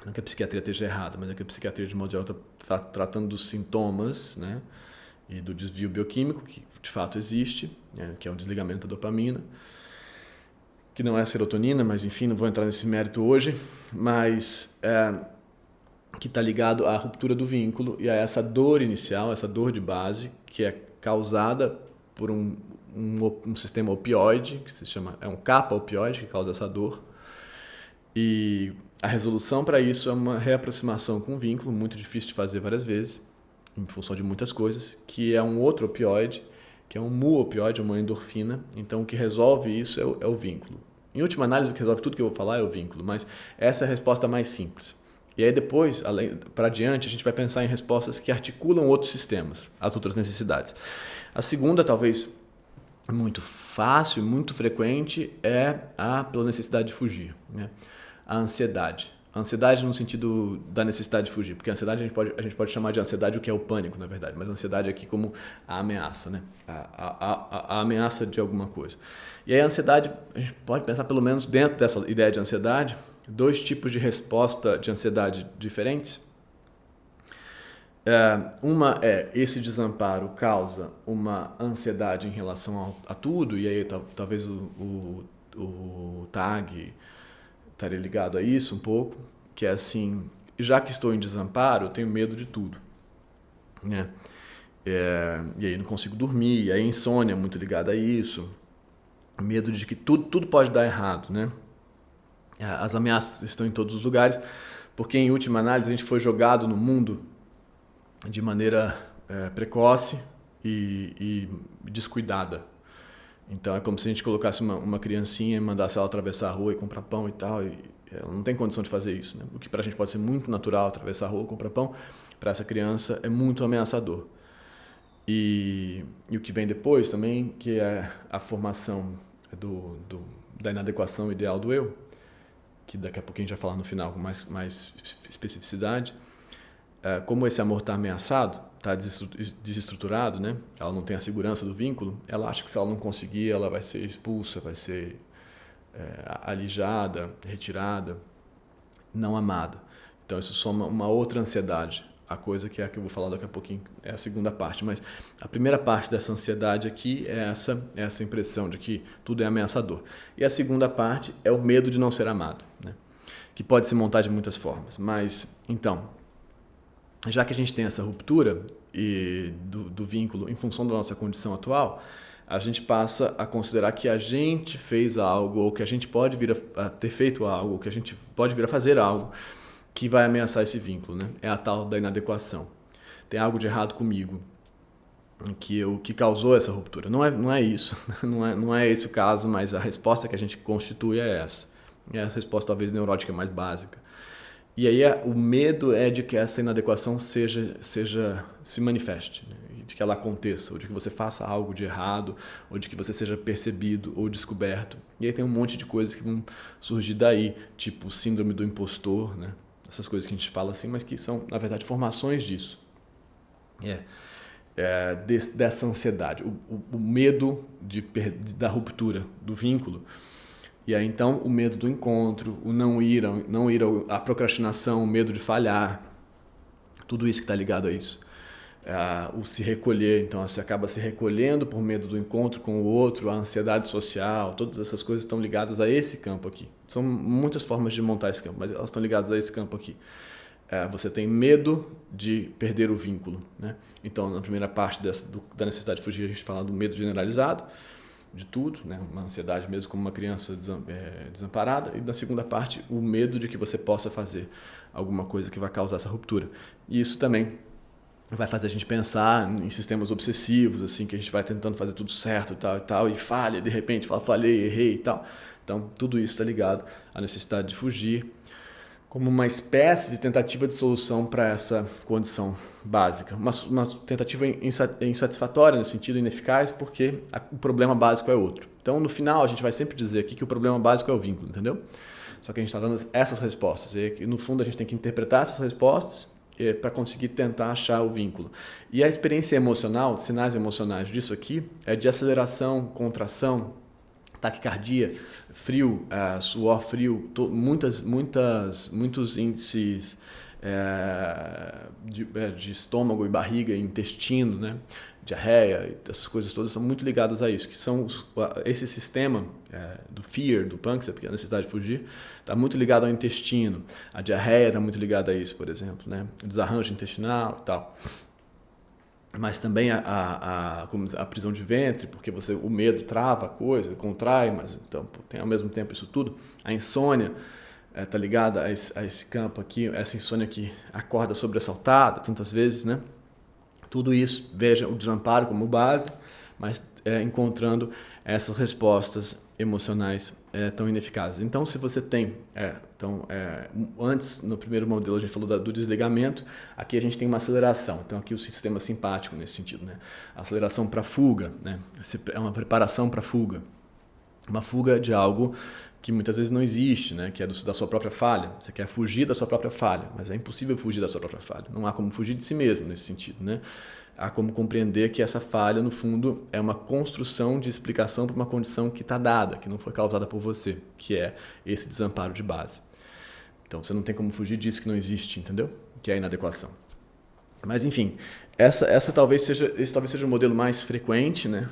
Não que a psiquiatria esteja errada, mas é que a psiquiatria de modo geral está tratando dos sintomas, né? E do desvio bioquímico, que de fato existe, que é o desligamento da dopamina, que não é a serotonina, mas enfim, não vou entrar nesse mérito hoje, mas que está ligado à ruptura do vínculo e a essa dor inicial, essa dor de base, que é causada por um sistema opioide, que se chama, é um kappa opioide que causa essa dor. E a resolução para isso é uma reaproximação com o vínculo, muito difícil de fazer várias vezes, em função de muitas coisas, que é um outro opioide, que é um mu-opioide, uma endorfina. Então, o que resolve isso é o vínculo. Em última análise, o que resolve tudo que eu vou falar é o vínculo, mas essa é a resposta mais simples. E aí depois, para adiante, a gente vai pensar em respostas que articulam outros sistemas, as outras necessidades. A segunda, talvez muito fácil e muito frequente, é pela necessidade de fugir, né? A ansiedade. A ansiedade no sentido da necessidade de fugir, porque a ansiedade a gente pode chamar de ansiedade o que é o pânico, na verdade, mas a ansiedade aqui como a ameaça, né? A ameaça de alguma coisa. E aí a ansiedade, a gente pode pensar pelo menos dentro dessa ideia de ansiedade, dois tipos de resposta de ansiedade diferentes. Uma esse desamparo causa uma ansiedade em relação a tudo, e aí talvez o TAG estaria ligado a isso um pouco, que é assim, já que estou em desamparo, eu tenho medo de tudo, né? E aí não consigo dormir, e aí a insônia é muito ligada a isso, medo de que tudo pode dar errado, né? As ameaças estão em todos os lugares, porque em última análise a gente foi jogado no mundo de maneira precoce e descuidada. Então é como se a gente colocasse uma criancinha e mandasse ela atravessar a rua e comprar pão e tal, e ela não tem condição de fazer isso, né? O que para a gente pode ser muito natural, atravessar a rua, comprar pão, para essa criança é muito ameaçador. E o que vem depois também, que é a formação da inadequação ideal do eu, que daqui a pouquinho a gente vai falar no final com mais especificidade. Como esse amor está ameaçado, está desestruturado, né? Ela não tem a segurança do vínculo, ela acha que se ela não conseguir, ela vai ser expulsa, vai ser alijada, retirada, não amada. Então isso soma uma outra ansiedade, a coisa que é a que eu vou falar daqui a pouquinho, é a segunda parte. Mas a primeira parte dessa ansiedade aqui é essa impressão de que tudo é ameaçador. E a segunda parte é o medo de não ser amado, né? Que pode se montar de muitas formas. Mas, então, já que a gente tem essa ruptura do vínculo em função da nossa condição atual, a gente passa a considerar que a gente fez algo, ou que a gente pode vir a ter feito algo, ou que a gente pode vir a fazer algo que vai ameaçar esse vínculo, né? É a tal da inadequação. Tem algo de errado comigo que causou essa ruptura. Não é isso, não é esse o caso, mas a resposta que a gente constitui é essa. É essa resposta talvez neurótica mais básica. E aí o medo é de que essa inadequação se manifeste, né? De que ela aconteça, ou de que você faça algo de errado, ou de que você seja percebido ou descoberto. E aí tem um monte de coisas que vão surgir daí, tipo síndrome do impostor, né? Essas coisas que a gente fala assim, mas que são, na verdade, formações disso. Dessa ansiedade, o medo da ruptura do vínculo. E aí, então, o medo do encontro, o não ir, a procrastinação, o medo de falhar, tudo isso que está ligado a isso. o se recolher, então você acaba se recolhendo por medo do encontro com o outro, a ansiedade social, todas essas coisas estão ligadas a esse campo aqui. São muitas formas de montar esse campo, mas elas estão ligadas a esse campo aqui. Você tem medo de perder o vínculo, né? Então, na primeira parte da necessidade de fugir, a gente fala do medo generalizado, de tudo, né? Uma ansiedade mesmo como uma criança desamparada, e na segunda parte, o medo de que você possa fazer alguma coisa que vai causar essa ruptura. E isso também vai fazer a gente pensar em sistemas obsessivos, assim, que a gente vai tentando fazer tudo certo e tal, e falha, de repente, falhei, errei e tal. Então, tudo isso está ligado à necessidade de fugir, como uma espécie de tentativa de solução para essa condição básica. Uma tentativa insatisfatória, nesse sentido, ineficaz, porque o problema básico é outro. Então, no final, a gente vai sempre dizer aqui que o problema básico é o vínculo, entendeu? Só que a gente está dando essas respostas. E, no fundo, a gente tem que interpretar essas respostas para conseguir tentar achar o vínculo. E a experiência emocional, sinais emocionais disso aqui, é de aceleração, contração, taquicardia, frio, suor frio, muitos índices de estômago e barriga e intestino, né? Diarreia, essas coisas todas são muito ligadas a isso, que são esse sistema do fear, do pâncreas, porque a necessidade de fugir, está muito ligado ao intestino. A diarreia está muito ligada a isso, por exemplo, né? O desarranjo intestinal e tal. Mas também a prisão de ventre, porque o medo trava a coisa, contrai, mas então tem ao mesmo tempo isso tudo. A insônia está ligada a esse campo aqui, essa insônia que acorda sobressaltada tantas vezes, né? Tudo isso, veja o desamparo como base, mas encontrando essas respostas emocionais tão ineficazes. Então, se você tem... antes, no primeiro modelo, a gente falou do desligamento, aqui a gente tem uma aceleração. Então, aqui o sistema simpático nesse sentido, né? A aceleração para fuga, né? É uma preparação para fuga. Uma fuga de algo que muitas vezes não existe, né? Que é da sua própria falha. Você quer fugir da sua própria falha, mas é impossível fugir da sua própria falha. Não há como fugir de si mesmo nesse sentido, né? Há como compreender que essa falha, no fundo, é uma construção de explicação para uma condição que está dada, que não foi causada por você, que é esse desamparo de base. Então, você não tem como fugir disso que não existe, entendeu? Que é a inadequação. Mas, enfim, esse talvez seja o modelo mais frequente, né?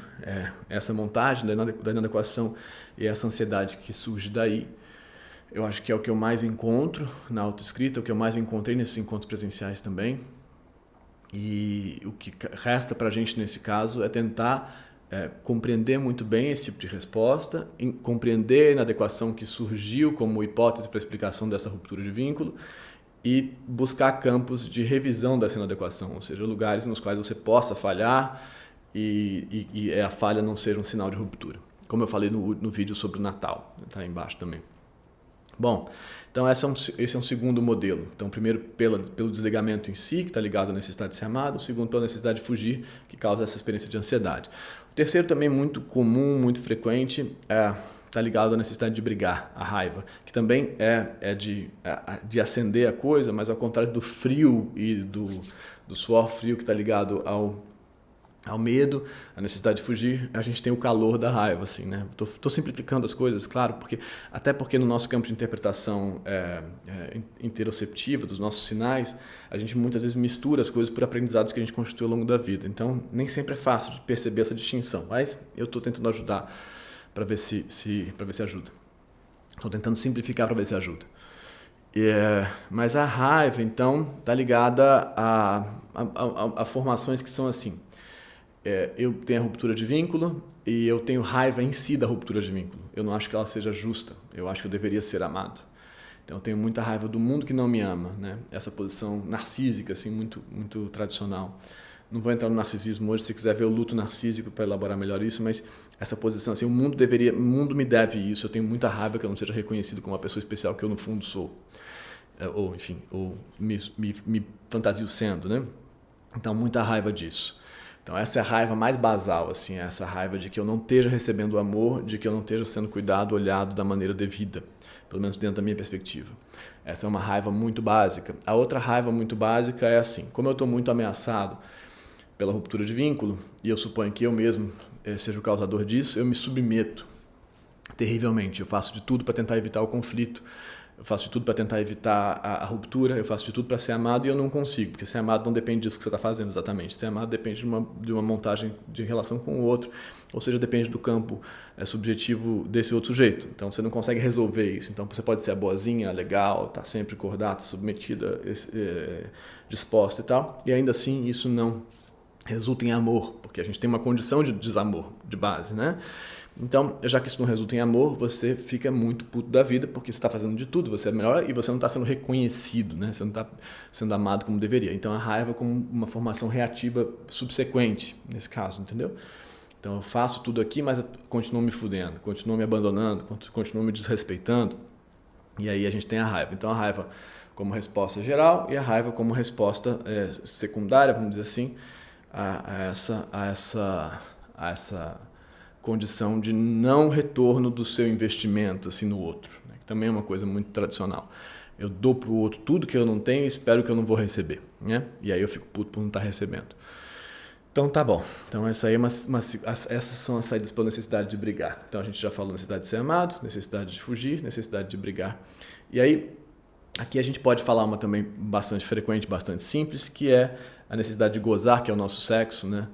Essa montagem da inadequação e essa ansiedade que surge daí. Eu acho que é o que eu mais encontro na autoescrita, o que eu mais encontrei nesses encontros presenciais também. E o que resta para a gente nesse caso é tentar compreender muito bem esse tipo de resposta, compreender a inadequação que surgiu como hipótese para a explicação dessa ruptura de vínculo e buscar campos de revisão dessa inadequação, ou seja, lugares nos quais você possa falhar e a falha não seja um sinal de ruptura. Como eu falei no vídeo sobre o Natal, está aí embaixo também. Bom, então esse é um segundo modelo. Então, primeiro pelo desligamento em si, que está ligado à necessidade de ser amado. O segundo pela necessidade de fugir, que causa essa experiência de ansiedade. O terceiro também muito comum, muito frequente, está ligado à necessidade de brigar, a raiva, que também é de acender a coisa, mas ao contrário do frio e do suor frio que está ligado ao medo, a necessidade de fugir, a gente tem o calor da raiva, assim, né? Tô simplificando as coisas, claro, até porque no nosso campo de interpretação interoceptiva dos nossos sinais, a gente muitas vezes mistura as coisas por aprendizados que a gente constitui ao longo da vida. Então, nem sempre é fácil de perceber essa distinção, mas eu estou tentando ajudar para ver se ajuda. Estou tentando simplificar para ver se ajuda. Mas a raiva, então, está ligada a formações que são assim. Eu tenho a ruptura de vínculo e eu tenho raiva em si da ruptura de vínculo. Eu não acho que ela seja justa. Eu acho que eu deveria ser amado. Então eu tenho muita raiva do mundo que não me ama, né? Essa posição narcísica, assim, muito, muito tradicional. Não vou entrar no narcisismo hoje, se quiser ver o luto narcísico para elaborar melhor isso, mas essa posição assim, o mundo me deve isso. Eu tenho muita raiva que eu não seja reconhecido como uma pessoa especial que eu no fundo sou. Ou me fantasio sendo, né? Então muita raiva disso. Então essa é a raiva mais basal, assim, essa raiva de que eu não esteja recebendo o amor, de que eu não esteja sendo cuidado, olhado da maneira devida, pelo menos dentro da minha perspectiva. Essa é uma raiva muito básica. A outra raiva muito básica é assim, como eu estou muito ameaçado pela ruptura de vínculo, e eu suponho que eu mesmo seja o causador disso, eu me submeto terrivelmente, eu faço de tudo para tentar evitar o conflito. eu faço de tudo para tentar evitar a ruptura, eu faço de tudo para ser amado e eu não consigo, porque ser amado não depende disso que você está fazendo exatamente. Ser amado depende de uma montagem de relação com o outro, ou seja, depende do campo subjetivo desse outro sujeito. Então você não consegue resolver isso. Então você pode ser a boazinha, legal, tá sempre cordata, submetida, disposta e tal, e ainda assim isso não resulta em amor, porque a gente tem uma condição de desamor de base, né? Então, já que isso não resulta em amor, você fica muito puto da vida, porque você está fazendo de tudo, você é melhor e você não está sendo reconhecido, né? Você não está sendo amado como deveria. Então, a raiva como uma formação reativa subsequente, nesse caso, entendeu? Então, eu faço tudo aqui, mas eu continuo me fudendo, continuo me abandonando, continuo me desrespeitando, e aí a gente tem a raiva. Então, a raiva como resposta geral e a raiva como resposta secundária, vamos dizer assim, a essa condição de não retorno do seu investimento assim, no outro, né? Que também é uma coisa muito tradicional. Eu dou para o outro tudo que eu não tenho e espero que eu não vou receber, né? E aí eu fico puto por não estar recebendo. Então tá bom. Então essas são as saídas pela necessidade de brigar. Então a gente já falou necessidade de ser amado, necessidade de fugir, necessidade de brigar. E aí aqui a gente pode falar uma também bastante frequente, bastante simples, que é a necessidade de gozar, que é o nosso sexo, né?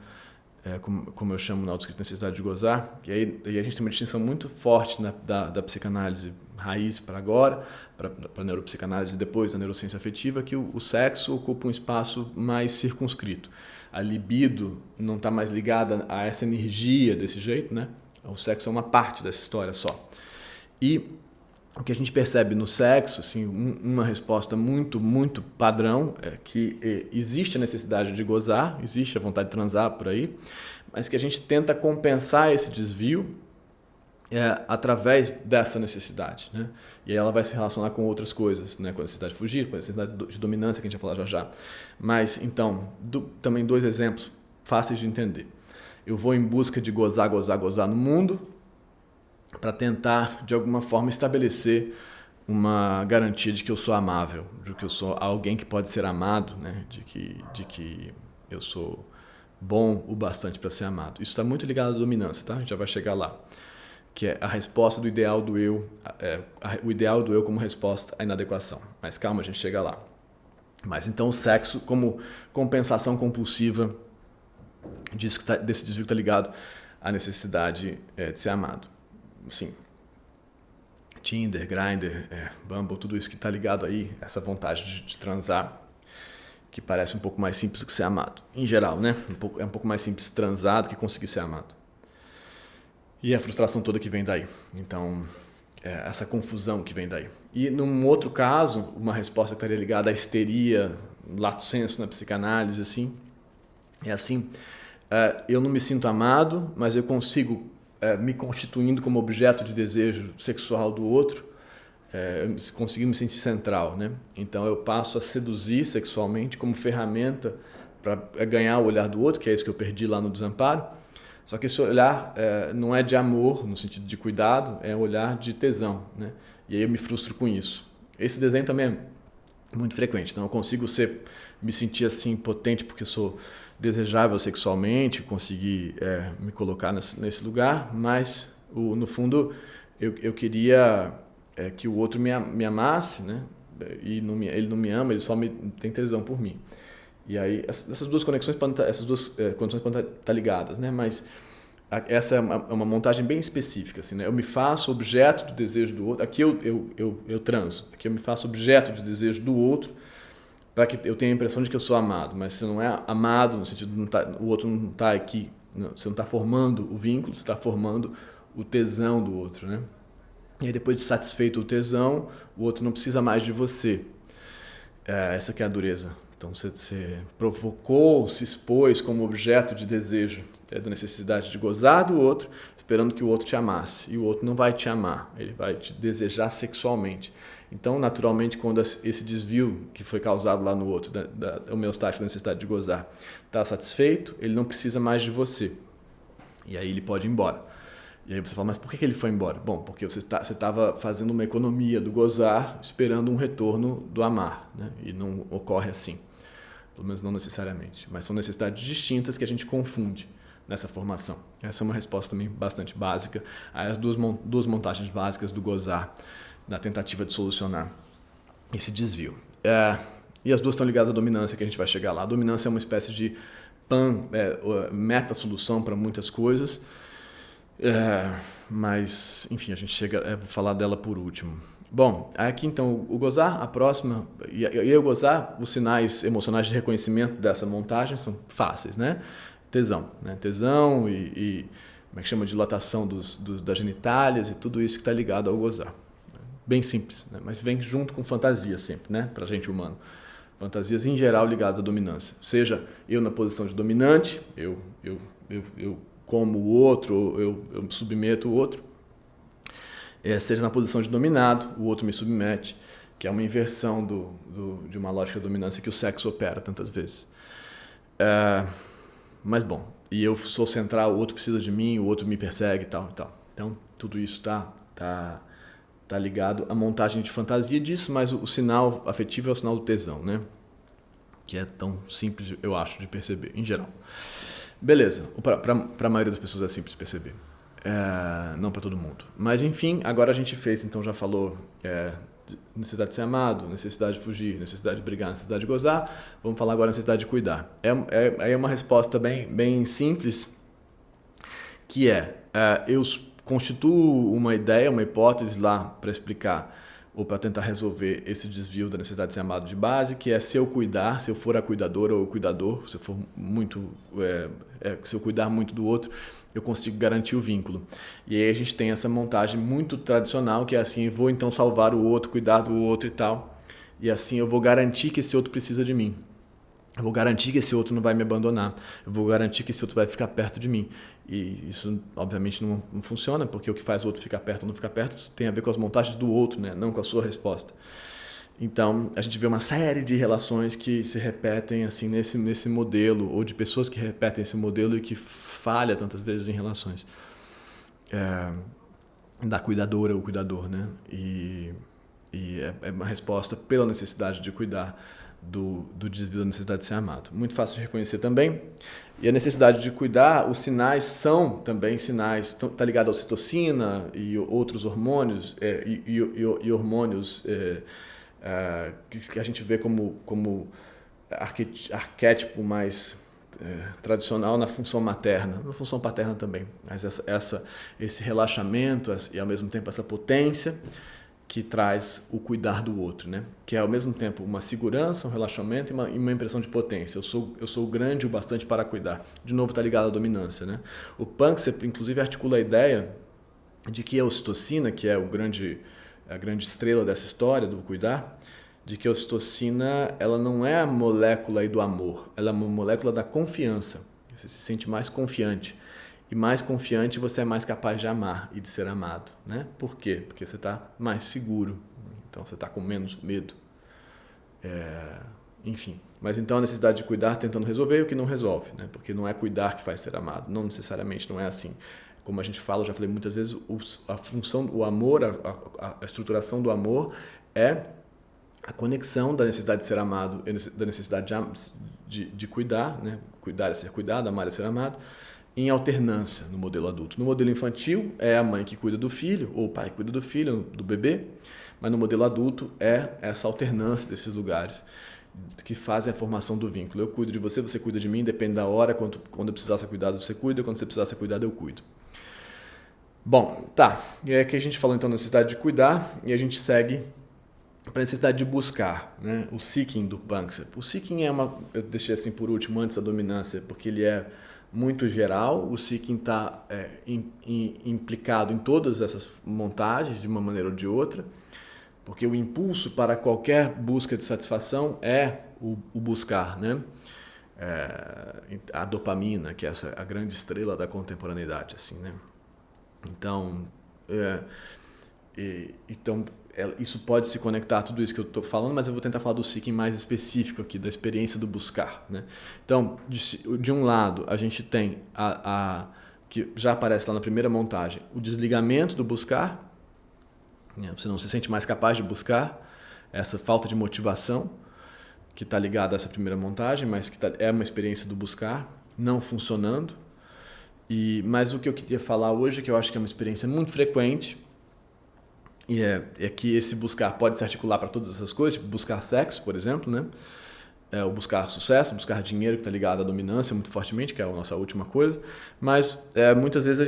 Como eu chamo na autoescrita, necessidade de gozar. E aí a gente tem uma distinção muito forte da psicanálise raiz para agora, para a neuropsicanálise depois da neurociência afetiva, que o sexo ocupa um espaço mais circunscrito. A libido não está mais ligada a essa energia desse jeito, né? O sexo é uma parte dessa história só. E o que a gente percebe no sexo, assim, uma resposta muito, muito padrão é que existe a necessidade de gozar, existe a vontade de transar por aí, mas que a gente tenta compensar esse desvio através dessa necessidade, né? E aí ela vai se relacionar com outras coisas, né? Com a necessidade de fugir, com a necessidade de dominância, que a gente vai falar já já. Mas, então, também 2 exemplos fáceis de entender. Eu vou em busca de gozar no mundo, para tentar, de alguma forma, estabelecer uma garantia de que eu sou amável, de que eu sou alguém que pode ser amado, né? de que eu sou bom o bastante para ser amado. Isso está muito ligado à dominância, tá? A gente já vai chegar lá. Que é a resposta do ideal do eu, o ideal do eu como resposta à inadequação. Mas calma, a gente chega lá. Mas então o sexo como compensação compulsiva desse desvio que está ligado à necessidade de ser amado. Sim, Tinder, Grindr, Bumble, tudo isso que está ligado aí, essa vontade de transar, que parece um pouco mais simples do que ser amado. Em geral, né? É um pouco mais simples transar do que conseguir ser amado. E a frustração toda que vem daí. Então, essa confusão que vem daí. E num outro caso, uma resposta que estaria ligada à histeria, lato sensu na psicanálise, assim, é assim, eu não me sinto amado, mas eu consigo me constituindo como objeto de desejo sexual do outro, conseguindo me sentir central, né? Então eu passo a seduzir sexualmente como ferramenta para ganhar o olhar do outro, que é isso que eu perdi lá no desamparo. Só que esse olhar não é de amor, no sentido de cuidado, é um olhar de tesão, né? E aí eu me frustro com isso. Esse desenho também é muito frequente. Então eu consigo me sentir assim potente porque sou desejável sexualmente, conseguir me colocar nesse lugar, mas no fundo eu queria que o outro me amasse, né? E ele não me ama, ele só tem tesão por mim. E aí essas duas condições podem estar ligadas, né? Mas essa é uma montagem bem específica, assim, né? Eu me faço objeto do desejo do outro. Aqui eu transo. Aqui eu me faço objeto do desejo do outro para que eu tenha a impressão de que eu sou amado. Mas você não é amado no sentido de o outro não está aqui. Não, você não está formando o vínculo, você está formando o tesão do outro, né? E aí depois de satisfeito o tesão, o outro não precisa mais de você. Essa que é a dureza. Então você provocou, se expôs como objeto de desejo, da necessidade de gozar do outro, esperando que o outro te amasse. E o outro não vai te amar, ele vai te desejar sexualmente. Então, naturalmente, quando esse desvio que foi causado lá no outro, da homeostática da necessidade de gozar, está satisfeito, ele não precisa mais de você. E aí ele pode ir embora. E aí você fala, mas por que ele foi embora? Bom, porque você estava fazendo uma economia do gozar, esperando um retorno do amar, né? E não ocorre assim. Pelo menos não necessariamente. Mas são necessidades distintas que a gente confunde nessa formação. Essa é uma resposta também bastante básica às duas montagens básicas do gozar na tentativa de solucionar esse desvio. E as duas estão ligadas à dominância, que a gente vai chegar lá. A dominância é uma espécie de meta-solução para muitas coisas, mas, enfim, a gente vou falar dela por último. Bom, aqui então o gozar, a próxima, e o gozar, os sinais emocionais de reconhecimento dessa montagem são fáceis, né? Tesão, né? Tesão e como é que chama? Dilatação das genitálias e tudo isso que está ligado ao gozar. Bem simples, né? Mas vem junto com fantasia sempre, né? Para a gente humano. Fantasias em geral ligadas à dominância. Seja eu na posição de dominante, eu como o outro, eu submeto o outro. Seja na posição de dominado, o outro me submete, que é uma inversão de uma lógica de dominância que o sexo opera tantas vezes. Mas bom, e eu sou central, o outro precisa de mim, o outro me persegue e tal e tal. Então, tudo isso tá ligado à montagem de fantasia disso, mas o sinal afetivo é o sinal do tesão, né? Que é tão simples, eu acho, de perceber, em geral. Beleza, para a maioria das pessoas é simples de perceber. Não para todo mundo. Mas, enfim, agora a gente fez, então já falou necessidade de ser amado, necessidade de fugir, necessidade de brigar, necessidade de gozar. Vamos falar agora necessidade de cuidar. É uma resposta bem simples, que eu constituo uma ideia, uma hipótese lá para explicar ou para tentar resolver esse desvio da necessidade de ser amado de base, que é se eu for a cuidadora ou o cuidador, se eu cuidar muito do outro, eu consigo garantir o vínculo. E aí a gente tem essa montagem muito tradicional, que é assim, eu vou então salvar o outro, cuidar do outro e tal, e assim eu vou garantir que esse outro precisa de mim. Eu vou garantir que esse outro não vai me abandonar. Eu vou garantir que esse outro vai ficar perto de mim. E isso, obviamente, não funciona, porque o que faz o outro ficar perto ou não ficar perto tem a ver com as montagens do outro, né? Não com a sua resposta. Então, a gente vê uma série de relações que se repetem assim nesse modelo, ou de pessoas que repetem esse modelo e que falha tantas vezes em relações. Da cuidadora ou cuidador, né? E é uma resposta pela necessidade de cuidar do desvio da necessidade de ser amado. Muito fácil de reconhecer também. E a necessidade de cuidar, os sinais são também sinais, está ligado à ocitocina e outros hormônios, e hormônios que a gente vê como arquétipo mais tradicional na função materna, na função paterna também. Mas esse relaxamento e ao mesmo tempo essa potência que traz o cuidar do outro, né? Que é ao mesmo tempo uma segurança, um relaxamento e uma impressão de potência. Eu sou grande o bastante para cuidar. De novo está ligado à dominância, né? O Punxsutaw, inclusive, articula a ideia de que a ocitocina, que é a grande estrela dessa história do cuidar, de que a ocitocina ela não é a molécula do amor, ela é uma molécula da confiança. Você se sente mais confiante. E mais confiante você é mais capaz de amar e de ser amado, né? Por quê? Porque você está mais seguro, então você está com menos medo. Enfim, mas então a necessidade de cuidar tentando resolver o que não resolve, né? Porque não é cuidar que faz ser amado, não necessariamente, não é assim. Como a gente fala, eu já falei muitas vezes, a função, o amor, a estruturação do amor é a conexão da necessidade de ser amado, da necessidade de cuidar, né? Cuidar é ser cuidado, amar é ser amado, em alternância no modelo adulto. No modelo infantil, é a mãe que cuida do filho, ou o pai que cuida do filho, do bebê, mas no modelo adulto é essa alternância desses lugares que fazem a formação do vínculo. Eu cuido de você, você cuida de mim, depende da hora, quando eu precisar ser cuidado, você cuida, quando você precisar ser cuidado, eu cuido. Bom, tá. E aí aqui a gente falou então da necessidade de cuidar, e a gente segue para a necessidade de buscar, né? O seeking do Punxsutaw. O seeking eu deixei assim por último, antes da dominância, porque ele é muito geral. O seeking está implicado em todas essas montagens, de uma maneira ou de outra, porque o impulso para qualquer busca de satisfação é o buscar, né? A dopamina, que é a grande estrela da contemporaneidade, assim, né? Então, isso pode se conectar a tudo isso que eu estou falando, mas eu vou tentar falar do seeking mais específico aqui, da experiência do buscar, né? Então, de um lado, a gente tem que já aparece lá na primeira montagem, o desligamento do buscar, né? Você não se sente mais capaz de buscar, essa falta de motivação que está ligada a essa primeira montagem, mas que é uma experiência do buscar, não funcionando. Mas o que eu queria falar hoje, que eu acho que é uma experiência muito frequente, E é que esse buscar pode se articular para todas essas coisas, tipo buscar sexo, por exemplo, né? O buscar sucesso, buscar dinheiro, que está ligado à dominância muito fortemente, que é a nossa última coisa. Mas muitas vezes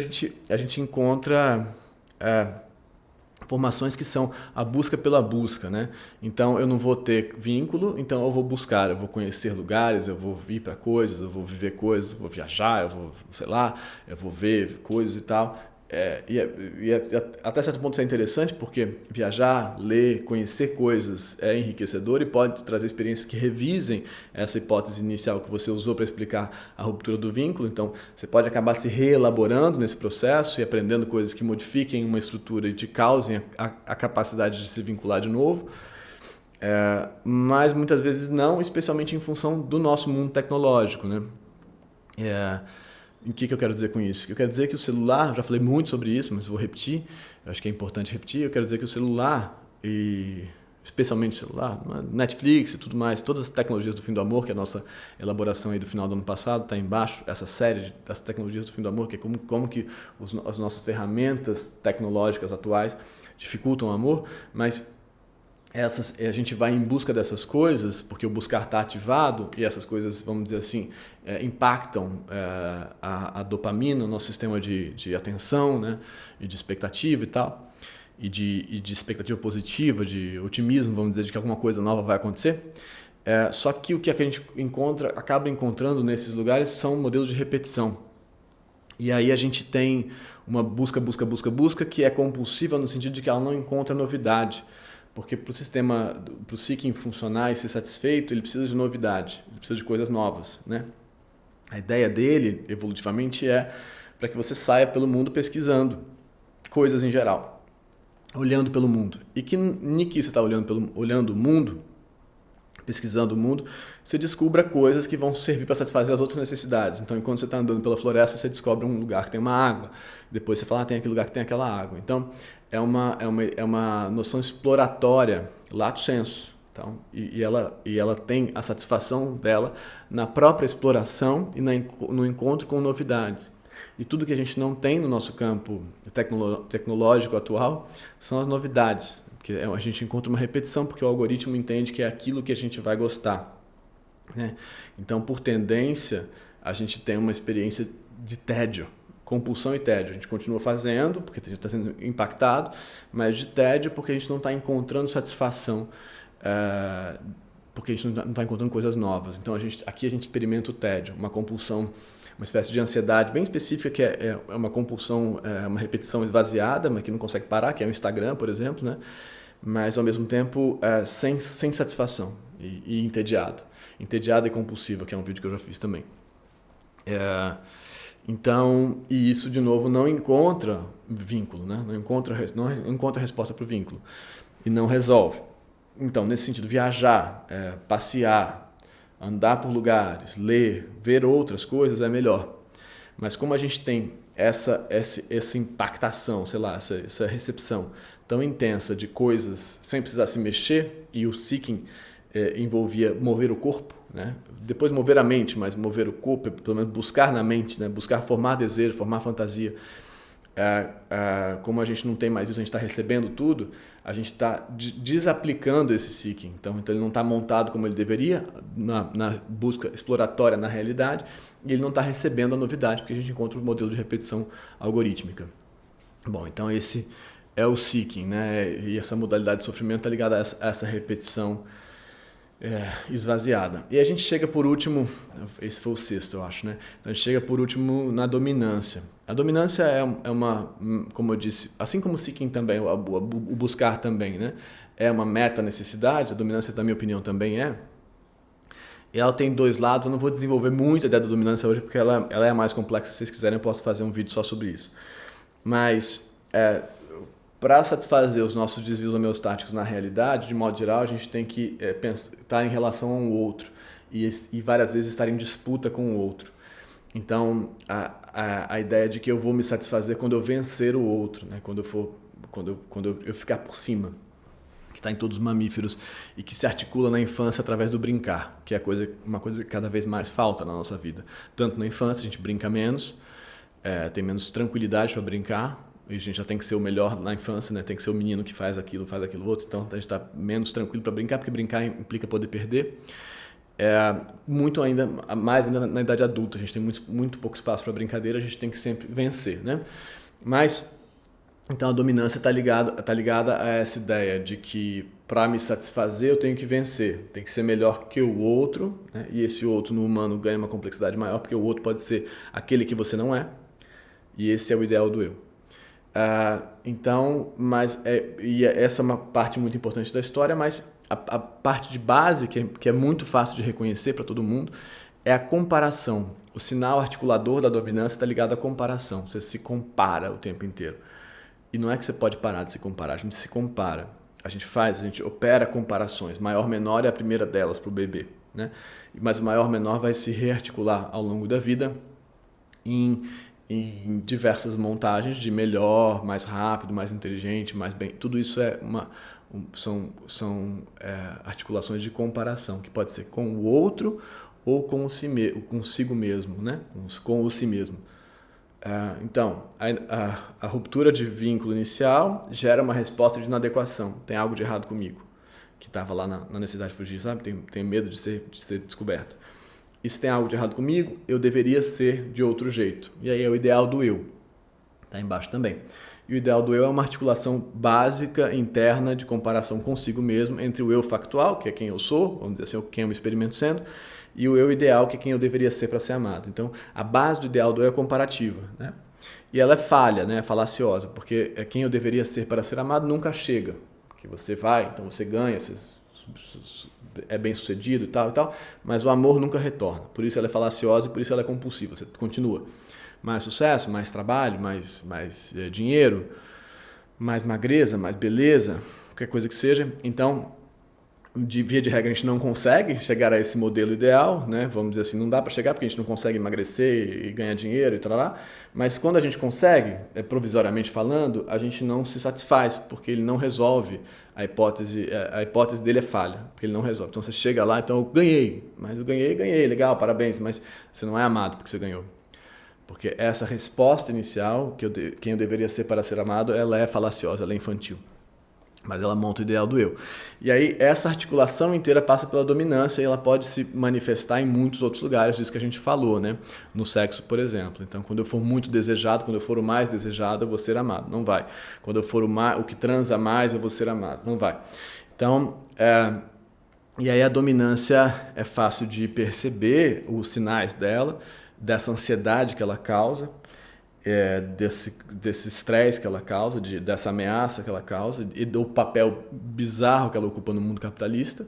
a gente encontra formações que são a busca pela busca, né? Então eu não vou ter vínculo, então eu vou buscar, eu vou conhecer lugares, eu vou ir para coisas, eu vou viver coisas, eu vou viajar, eu vou, sei lá, eu vou ver coisas e tal. Até certo ponto isso é interessante, porque viajar, ler, conhecer coisas é enriquecedor e pode trazer experiências que revisem essa hipótese inicial que você usou para explicar a ruptura do vínculo. Então, você pode acabar se reelaborando nesse processo e aprendendo coisas que modifiquem uma estrutura e te causem a capacidade de se vincular de novo. Mas muitas vezes não, especialmente em função do nosso mundo tecnológico, né? O que eu quero dizer com isso? Eu quero dizer que o celular, já falei muito sobre isso, mas vou repetir, eu acho que é importante repetir, eu quero dizer que o celular, e especialmente o celular, Netflix e tudo mais, todas as tecnologias do fim do amor, que é a nossa elaboração aí do final do ano passado, está embaixo, essa série das tecnologias do fim do amor, que é como que as nossas ferramentas tecnológicas atuais dificultam o amor, mas a gente vai em busca dessas coisas porque o buscar está ativado e essas coisas, vamos dizer assim, impactam a dopamina, o nosso sistema de atenção, né, e de expectativa e tal, e de expectativa positiva, de otimismo, vamos dizer, de que alguma coisa nova vai acontecer. Só que o que a gente acaba encontrando nesses lugares são modelos de repetição. E aí a gente tem uma busca que é compulsiva no sentido de que ela não encontra novidade. Porque para o sistema, para o seeking funcionar e ser satisfeito, ele precisa de novidade, ele precisa de coisas novas, né? A ideia dele, evolutivamente, é para que você saia pelo mundo pesquisando coisas em geral, olhando pelo mundo. E que você está olhando o mundo, pesquisando o mundo, você descubra coisas que vão servir para satisfazer as outras necessidades. Então, enquanto você está andando pela floresta, você descobre um lugar que tem uma água. Depois você fala, tem aquele lugar que tem aquela água. Então, é uma noção exploratória, lato sensu. Então, e ela tem a satisfação dela na própria exploração e no encontro com novidades. E tudo que a gente não tem no nosso campo tecnológico atual são as novidades. Porque a gente encontra uma repetição porque o algoritmo entende que é aquilo que a gente vai gostar, né? Então, por tendência, a gente tem uma experiência de tédio, compulsão e tédio. A gente continua fazendo porque a gente está sendo impactado, mas de tédio porque a gente não está encontrando satisfação, porque a gente não está encontrando coisas novas. Então, aqui a gente experimenta o tédio, uma compulsão, uma espécie de ansiedade bem específica, que é uma compulsão, uma repetição esvaziada, mas que não consegue parar, que é o Instagram, por exemplo, né? Mas, ao mesmo tempo, sem satisfação e entediada. Entediada e compulsiva, que é um vídeo que eu já fiz também. Então, e isso, de novo, não encontra vínculo, né? Não encontra resposta para o vínculo e não resolve. Então, nesse sentido, viajar, passear, andar por lugares, ler, ver outras coisas é melhor. Mas como a gente tem essa impactação, sei lá, essa recepção tão intensa de coisas sem precisar se mexer, e o seeking envolvia mover o corpo, né? Depois mover a mente, mas mover o corpo, pelo menos buscar na mente, né? Buscar formar desejo, formar fantasia. Como a gente não tem mais isso, a gente está recebendo tudo, a gente está desaplicando esse seeking. Então ele não está montado como ele deveria na busca exploratória na realidade, e ele não está recebendo a novidade, porque a gente encontra o modelo de repetição algorítmica. Bom, então esse é o seeking, né? E essa modalidade de sofrimento está ligada a essa repetição esvaziada. E a gente chega por último, esse foi o sexto, eu acho, né? Então a gente chega por último na dominância. A dominância é uma, como eu disse, assim como o seeking também, o buscar também, né? É uma meta-necessidade, a dominância, na minha opinião, também é. E ela tem dois lados, eu não vou desenvolver muito a ideia da dominância hoje, porque ela é mais complexa. Se vocês quiserem, eu posso fazer um vídeo só sobre isso. Mas, para satisfazer os nossos desvios homeostáticos na realidade, de modo geral, a gente tem que estar em relação ao outro e várias vezes estar em disputa com o outro. Então, a ideia de que eu vou me satisfazer quando eu vencer o outro, né? Quando eu ficar por cima, que está em todos os mamíferos e que se articula na infância através do brincar, que é uma coisa que cada vez mais falta na nossa vida. Tanto na infância, a gente brinca menos, tem menos tranquilidade para brincar, e a gente já tem que ser o melhor na infância, né? Tem que ser o menino que faz aquilo outro, então a gente está menos tranquilo para brincar, porque brincar implica poder perder. Muito ainda, mais ainda na idade adulta, a gente tem muito pouco espaço para brincadeira, a gente tem que sempre vencer, né? Mas, então a dominância está ligada a essa ideia de que para me satisfazer eu tenho que vencer, tem que ser melhor que o outro, né? E esse outro no humano ganha uma complexidade maior, porque o outro pode ser aquele que você não é, e esse é o ideal do eu. Então, e essa é uma parte muito importante da história, mas a parte de base, que é muito fácil de reconhecer para todo mundo, é a comparação. O sinal articulador da dominância está ligado à comparação. Você se compara o tempo inteiro. E não é que você pode parar de se comparar, a gente se compara. A gente opera comparações. Maior, menor é a primeira delas para o bebê, né? Mas o maior, menor vai se rearticular ao longo da vida em diversas montagens de melhor, mais rápido, mais inteligente, mais bem. Tudo isso são articulações de comparação, que pode ser com o outro ou consigo mesmo, né? Com o si mesmo. Então, a ruptura de vínculo inicial gera uma resposta de inadequação. Tem algo de errado comigo, que estava lá na necessidade de fugir, sabe? Tem medo de ser descoberto. E se tem algo de errado comigo, eu deveria ser de outro jeito. E aí é o ideal do eu. Está embaixo também. E o ideal do eu é uma articulação básica, interna, de comparação consigo mesmo, entre o eu factual, que é quem eu sou, vamos dizer assim, quem eu me experimento sendo, e o eu ideal, que é quem eu deveria ser para ser amado. Então, a base do ideal do eu é comparativa, né? E ela é falha, né? É falaciosa, porque quem eu deveria ser para ser amado nunca chega. Porque você vai, então você ganha, você é bem sucedido e tal, mas o amor nunca retorna. Por isso ela é falaciosa e por isso ela é compulsiva. Você continua. Mais sucesso, mais trabalho, mais dinheiro, mais magreza, mais beleza, qualquer coisa que seja. Então, via de regra, a gente não consegue chegar a esse modelo ideal, né? Vamos dizer assim, não dá para chegar porque a gente não consegue emagrecer e ganhar dinheiro e tal, mas quando a gente consegue, provisoriamente falando, a gente não se satisfaz porque ele não resolve a hipótese dele é falha, porque ele não resolve. Então você chega lá, então eu ganhei, legal, parabéns, mas você não é amado porque você ganhou. Porque essa resposta inicial, quem eu deveria ser para ser amado, ela é falaciosa, ela é infantil. Mas ela monta o ideal do eu. E aí essa articulação inteira passa pela dominância e ela pode se manifestar em muitos outros lugares, disso que a gente falou, né? No sexo, por exemplo. Então, quando eu for muito desejado, quando eu for o mais desejado, eu vou ser amado. Não vai. Quando eu for o que transa mais, eu vou ser amado. Não vai. Então, e aí a dominância é fácil de perceber os sinais dela, dessa ansiedade que ela causa, desse estresse que ela causa, dessa ameaça que ela causa e do papel bizarro que ela ocupa no mundo capitalista,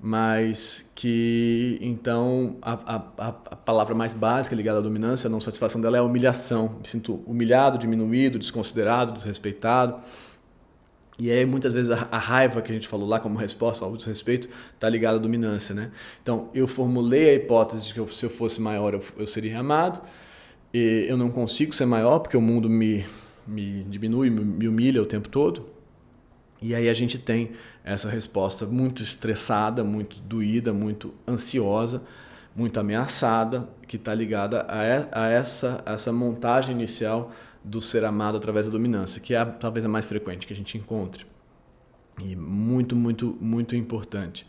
mas que então a palavra mais básica ligada à dominância, a não satisfação dela é a humilhação. Me sinto humilhado, diminuído, desconsiderado, desrespeitado. E aí muitas vezes a raiva que a gente falou lá como resposta ao desrespeito está ligada à dominância, né? Então eu formulei a hipótese de que se eu fosse maior eu seria amado. E eu não consigo ser maior porque o mundo me diminui, me humilha o tempo todo. E aí a gente tem essa resposta muito estressada, muito doída, muito ansiosa, muito ameaçada, que está ligada a essa montagem inicial do ser amado através da dominância, que é talvez a mais frequente que a gente encontre. E muito, muito, muito importante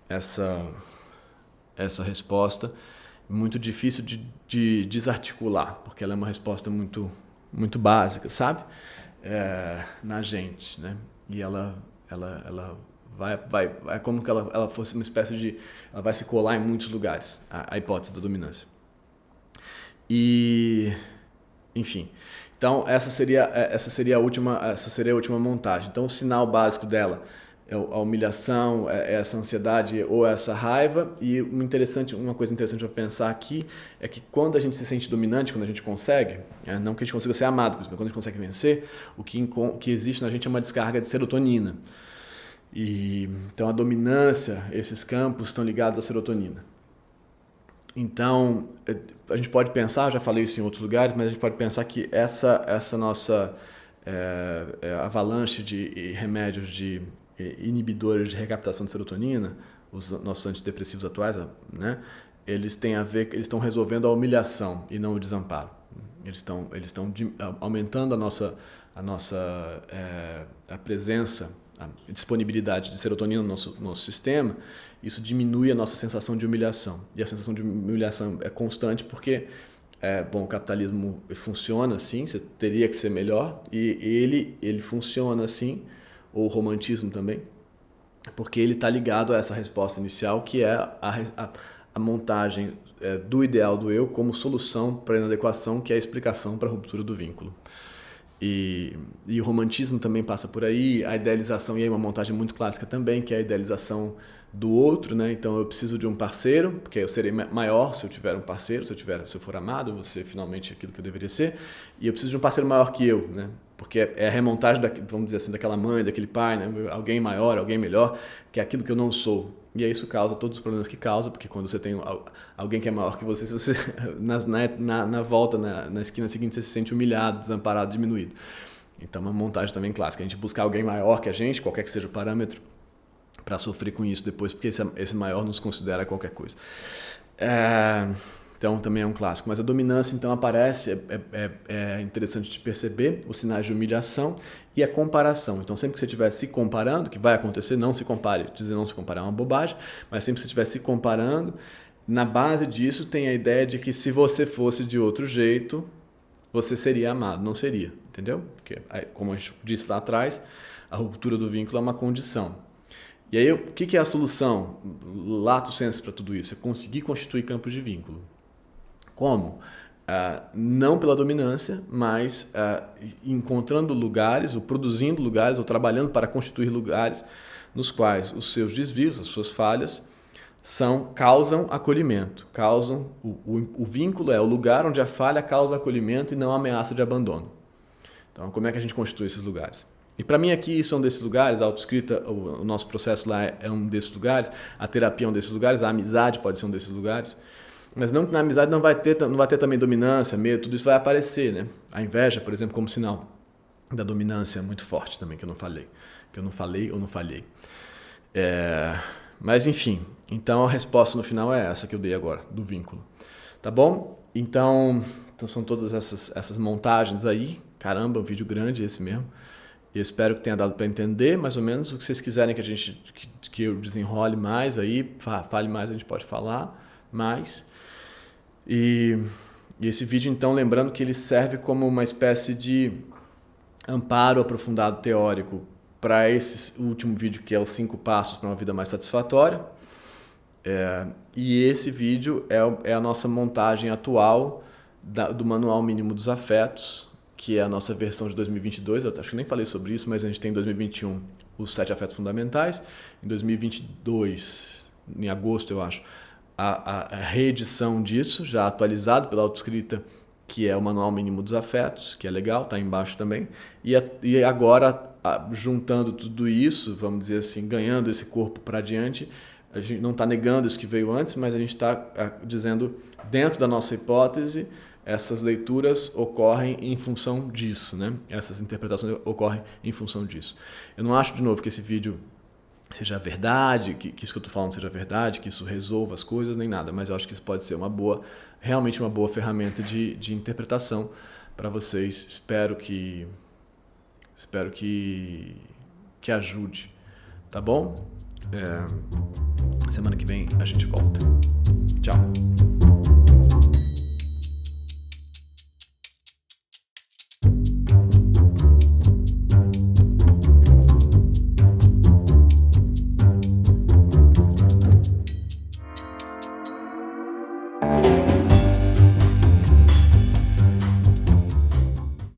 essa resposta. Muito difícil de desarticular, porque ela é uma resposta muito, muito básica, sabe? Na gente, né? E ela vai é como que ela fosse uma espécie de... Ela vai se colar em muitos lugares, a hipótese da dominância. E... Enfim. Então, essa seria a última montagem. Então, o sinal básico dela é a humilhação, essa ansiedade ou essa raiva. E uma coisa interessante para pensar aqui é que quando a gente se sente dominante, quando a gente consegue, não que a gente consiga ser amado, mas quando a gente consegue vencer, o que existe na gente é uma descarga de serotonina. Então a dominância, esses campos estão ligados à serotonina. Então a gente pode pensar, já falei isso em outros lugares, mas a gente pode pensar que essa nossa avalanche de remédios de inibidores de recaptação de serotonina, os nossos antidepressivos atuais, né, eles estão resolvendo a humilhação e não o desamparo, Eles estão aumentando a presença, a disponibilidade de serotonina no nosso sistema. Isso diminui a nossa sensação de humilhação. E a sensação de humilhação é constante porque o capitalismo funciona assim, você teria que ser melhor, e ele funciona assim, ou o romantismo também, porque ele está ligado a essa resposta inicial, que é a montagem do ideal do eu como solução para a inadequação, que é a explicação para a ruptura do vínculo. E o romantismo também passa por aí, a idealização, e aí uma montagem muito clássica também, que é a idealização do outro, né? Então eu preciso de um parceiro, porque eu serei maior se eu tiver um parceiro, se eu for amado, eu vou ser finalmente aquilo que eu deveria ser, e eu preciso de um parceiro maior que eu, né? Porque é a remontagem, vamos dizer assim, daquela mãe, daquele pai, né? Alguém maior, alguém melhor, que é aquilo que eu não sou. E aí isso causa todos os problemas que causa, porque quando você tem alguém que é maior que você, se você na volta, na esquina seguinte, você se sente humilhado, desamparado, diminuído. Então uma montagem também clássica, a gente buscar alguém maior que a gente, qualquer que seja o parâmetro, para sofrer com isso depois, porque esse maior nos considera qualquer coisa. Então também é um clássico. Mas a dominância então aparece, é interessante de perceber os sinais de humilhação e a comparação. Então sempre que você estiver se comparando, que vai acontecer, não se compare, dizer não se comparar é uma bobagem, mas sempre que você estiver se comparando, na base disso tem a ideia de que se você fosse de outro jeito, você seria amado, não seria, entendeu? Porque, como a gente disse lá atrás, a ruptura do vínculo é uma condição. E aí, o que é a solução, lato sensu, para tudo isso? É conseguir constituir campos de vínculo. Como? Não pela dominância, mas encontrando lugares, ou produzindo lugares, ou trabalhando para constituir lugares nos quais os seus desvios, as suas falhas, causam acolhimento. O vínculo é o lugar onde a falha causa acolhimento e não ameaça de abandono. Então, como é que a gente constitui esses lugares? E para mim aqui isso é um desses lugares, a autoescrita, o nosso processo lá é um desses lugares, a terapia é um desses lugares, a amizade pode ser um desses lugares, mas não que na amizade não vai ter também dominância, medo, tudo isso vai aparecer, né? A inveja, por exemplo, como sinal da dominância muito forte também, que eu não falei ou não falhei. Mas enfim, então a resposta no final é essa que eu dei agora, do vínculo. Tá bom? Então são todas essas montagens aí, caramba, um vídeo grande esse mesmo. Eu espero que tenha dado para entender mais ou menos o que vocês quiserem que eu desenrole mais aí, fale mais, a gente pode falar mais. E esse vídeo, então, lembrando que ele serve como uma espécie de amparo aprofundado teórico para esse último vídeo, que é os 5 passos para uma vida mais satisfatória. E esse vídeo é a nossa montagem atual do Manual Mínimo dos Afetos, que é a nossa versão de 2022, eu acho que nem falei sobre isso, mas a gente tem em 2021 os 7 afetos fundamentais, em 2022, em agosto eu acho, a reedição disso, já atualizado pela autoescrita, que é o Manual Mínimo dos Afetos, que é legal, está embaixo também, e agora, juntando tudo isso, vamos dizer assim, ganhando esse corpo para adiante, a gente não está negando isso que veio antes, mas a gente está dizendo, dentro da nossa hipótese, essas leituras ocorrem em função disso, né? Essas interpretações ocorrem em função disso. Eu não acho, de novo, que esse vídeo seja verdade, que isso que eu estou falando seja verdade, que isso resolva as coisas, nem nada, mas eu acho que isso pode ser realmente uma boa ferramenta de interpretação para vocês. Espero que ajude, tá bom? Semana que vem a gente volta. Tchau!